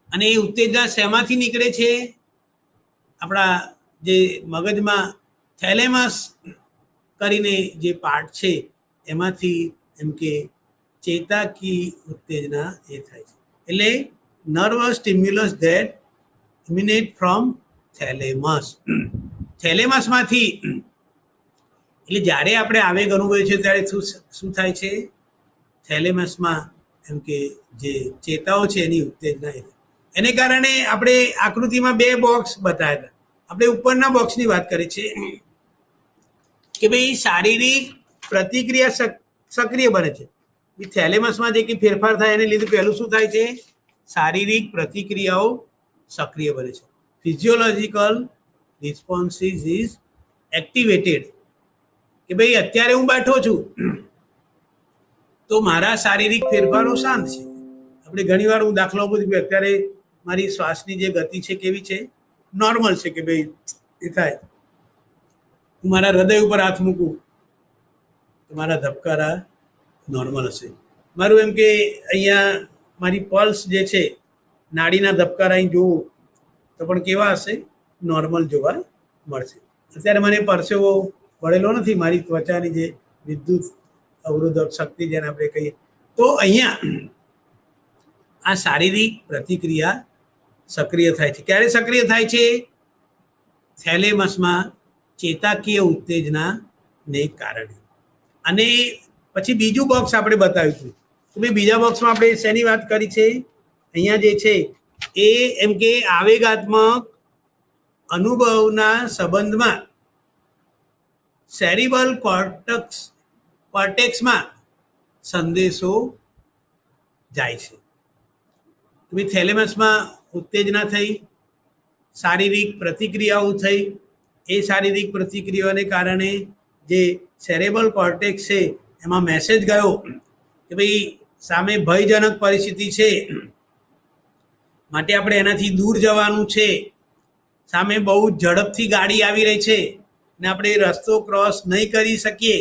અને એ ઉત્તેજના શેમાંથી નીકળે છે? આપણા જે મગજમાં થેલેમસ કરીને જે પાર્ટ છે એમાંથી એમ કે ચેતાકી ઉત્તેજના એ થાય છે. એટલે nervous stimulus that eminate from thalamus. થેલેમસમાંથી એટલે જ્યારે આપણે આવેગ અનુભવીએ છીએ ત્યારે શું થાય છે? થેલેમસમાં એમ કે જે ચેતાઓ છે એની ઉત્તેજના એને કારણે આપણે આકૃતિમાં બે બોક્સ બતાવ્યા. આપણે ઉપરના બોક્સની વાત કરી છે કે ભાઈ શારીરિક પ્રતિક્રિયા સક્રિય બને છે. થેલેમસમાં જે કંઈ ફેરફાર થાય એને લીધે પહેલું શું થાય છે? શારીરિક પ્રતિક્રિયાઓ સક્રિય બને છે. Physiological responses is activated. કે ભાઈ અત્યારે હું બેઠો છું તો મારા શારીરિક ફેરફારો શાંત છે. આપણે ઘણીવાર હું દાખલો આપું છું કે અત્યારે મારી શ્વાસની જે ગતિ છે કેવી છે? નોર્મલ છે. કે ભાઈ એ થાય. હું મારા હૃદય ઉપર હાથ મૂકું તો મારા ધબકારા નોર્મલ હશે. મારું એમ કે અહીંયા મારી પલ્સ જે છે નાડીના ધબકારા અહીં જોવું તો પણ કેવા હશે? નોર્મલ જોવા મળશે. અત્યારે મને પરસેવો વળેલો નથી મારી ત્વચાની જે વિદ્યુત અવરોધક શક્તિ જેને આપણે કહીએ. તો અહીંયા આ શારીરિક પ્રતિક્રિયા સક્રિય થાય છે. ક્યારે સક્રિય થાય છે? થેલેમસમાં ચેતાકીય ઉત્તેજનાને કારણે. અને પછી બીજું બોક્સ આપણે બતાવ્યું હતું તો ભાઈ બીજા બોક્સમાં આપણે શેની વાત કરી છે? અહીંયા જે છે એ એમ કે આવેગાત્મક અનુભવના સંબંધમાં સેરિબલ કોર્ટેક્સમાં સંદેશો જાય છે. ભાઈ થેલેમસમાં ઉત્તેજના થઈ, શારીરિક પ્રતિક્રિયાઓ થઈ. એ શારીરિક પ્રતિક્રિયાઓને કારણે જે સેરેબલ કોર્ટેક્સ છે એમાં મેસેજ ગયો કે ભાઈ સામે ભયજનક પરિસ્થિતિ છે માટે આપણે એનાથી દૂર જવાનું છે. સામે બહુ ઝડપથી ગાડી આવી રહી છે ને આપણે રસ્તો ક્રોસ નહીં કરી શકીએ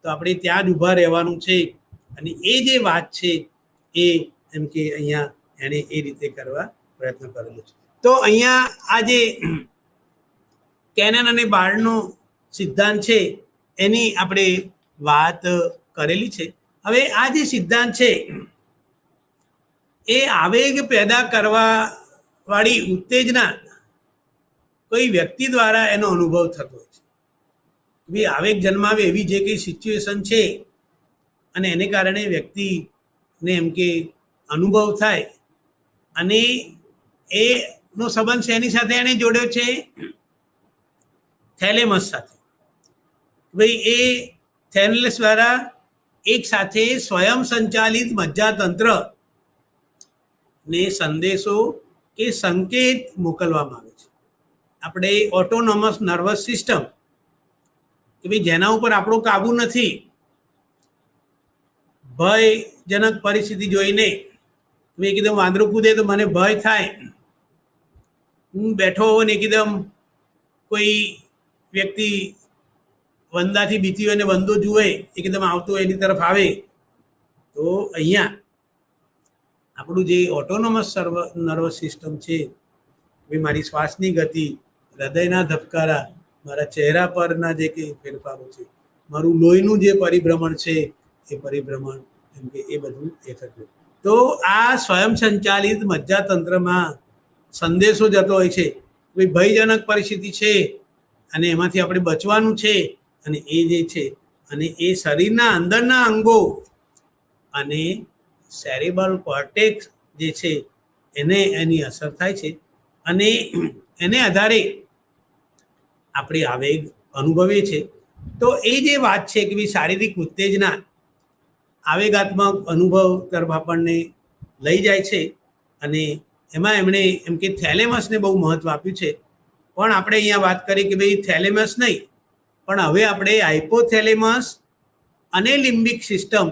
તો આપણે ત્યાં જ ઊભા રહેવાનું છે. અને એ જે વાત છે એ એમ કે અહીંયા એણે એ રીતે કરવા પ્રયત્ન કરેલો છે. તો અહીંયા આ જે કેનન અને બાર્ડનો સિદ્ધાંત છે એની આપણે વાત કરેલી છે. હવે આ જે સિદ્ધાંત છે એ આવેગ પેદા કરવા વાળી ઉત્તેજના કોઈ વ્યક્તિ દ્વારા એનો અનુભવ થતો હોય છે. ભાઈ આવેગ જન્માવે એવી જે કંઈ સિચ્યુએશન છે અને એને કારણે વ્યક્તિને એમ કે અનુભવ થાય અને એનો સંબંધ શેની સાથે એને જોડ્યો છે? થેલેમસ સાથે. ભાઈ એ થેલેમસ દ્વારા એક સાથે સ્વયં સંચાલિત મજ્જાતંત્ર ને સંદેશો કે સંકેત મોકલવામાં આવે છે. આપણે ઓટોનોમસ નર્વસ સિસ્ટમ કે ભાઈ જેના ઉપર આપણો કાબુ નથી. ભયજનક પરિસ્થિતિ જોઈને એકદમ વાંદરું કૂદે તો મને ભય થાય. હું બેઠો હોઉં ને એકદમ કોઈ વ્યક્તિ વંદાથી બીતી હોય ને વંદો જુએ એકદમ આવતો એની તરફ આવે તો અહીંયા આપણું જે ઓટોનોમસ નર્વસ સિસ્ટમ છે એ મારી શ્વાસની ગતિ, હૃદયના ધબકારા, મારા ચહેરા પરના જે કંઈ ફેરફારો છે, મારું લોહીનું જે પરિભ્રમણ છે એ પરિભ્રમણ એમ કે એ બધું એ થતું. તો આ સ્વયં સંચાલિત મજ્જાતંત્રમાં સંદેશો જતો હોય છે કે ભયજનક પરિસ્થિતિ છે અને એમાંથી આપણે બચવાનું છે. અને એ જે છે અને એ શરીરના અંદરના અંગો અને સેરેબલ કોર્ટેક્સ જે છે એને એની અસર થાય છે અને એને આધારે આપણી આવેગ અનુભવીએ છીએ. તો એ જે વાત છે કે ભાઈ શારીરિક ઉત્તેજના આવેગાત્મક અનુભવ તરફ આપણને લઈ જાય છે અને એમાં એમણે એમ કે થેલેમસને બહુ મહત્વ આપ્યું છે. પણ આપણે અહીંયા વાત કરી કે ભાઈ થેલેમસ નહીં, પણ હવે આપણે હાઇપોથેલેમસ અને લિમ્બિક સિસ્ટમ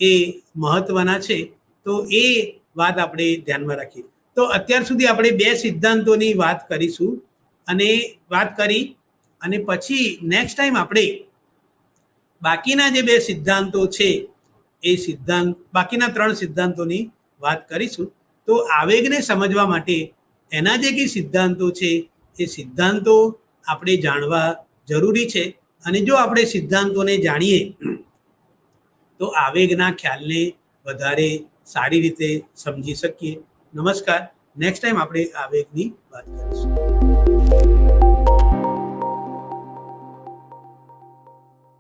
એ મહત્વના છે. તો એ વાત આપણે ધ્યાનમાં રાખીએ. તો અત્યાર સુધી આપણે 2 સિદ્ધાંતોની વાત કરીશું અને વાત કરી અને પછી નેક્સ્ટ ટાઈમ આપણે બાકીના જે 2 સિદ્ધાંતો છે એ બાકીના 3 સિદ્ધાંતોની વાત કરીશું. તો આવેગને સમજવા માટે એના જે કંઈ સિદ્ધાંતો છે એ સિદ્ધાંતો આપણે જાણવા જરૂરી છે. અને જો આપણે સિદ્ધાંતોને જાણીએ તો આવેગના ખ્યાલને વધારે સારી રીતે સમજી શકીએ. નમસ્કાર. નેક્સ્ટ ટાઈમ આપણે આવેગની વાત કરીશું.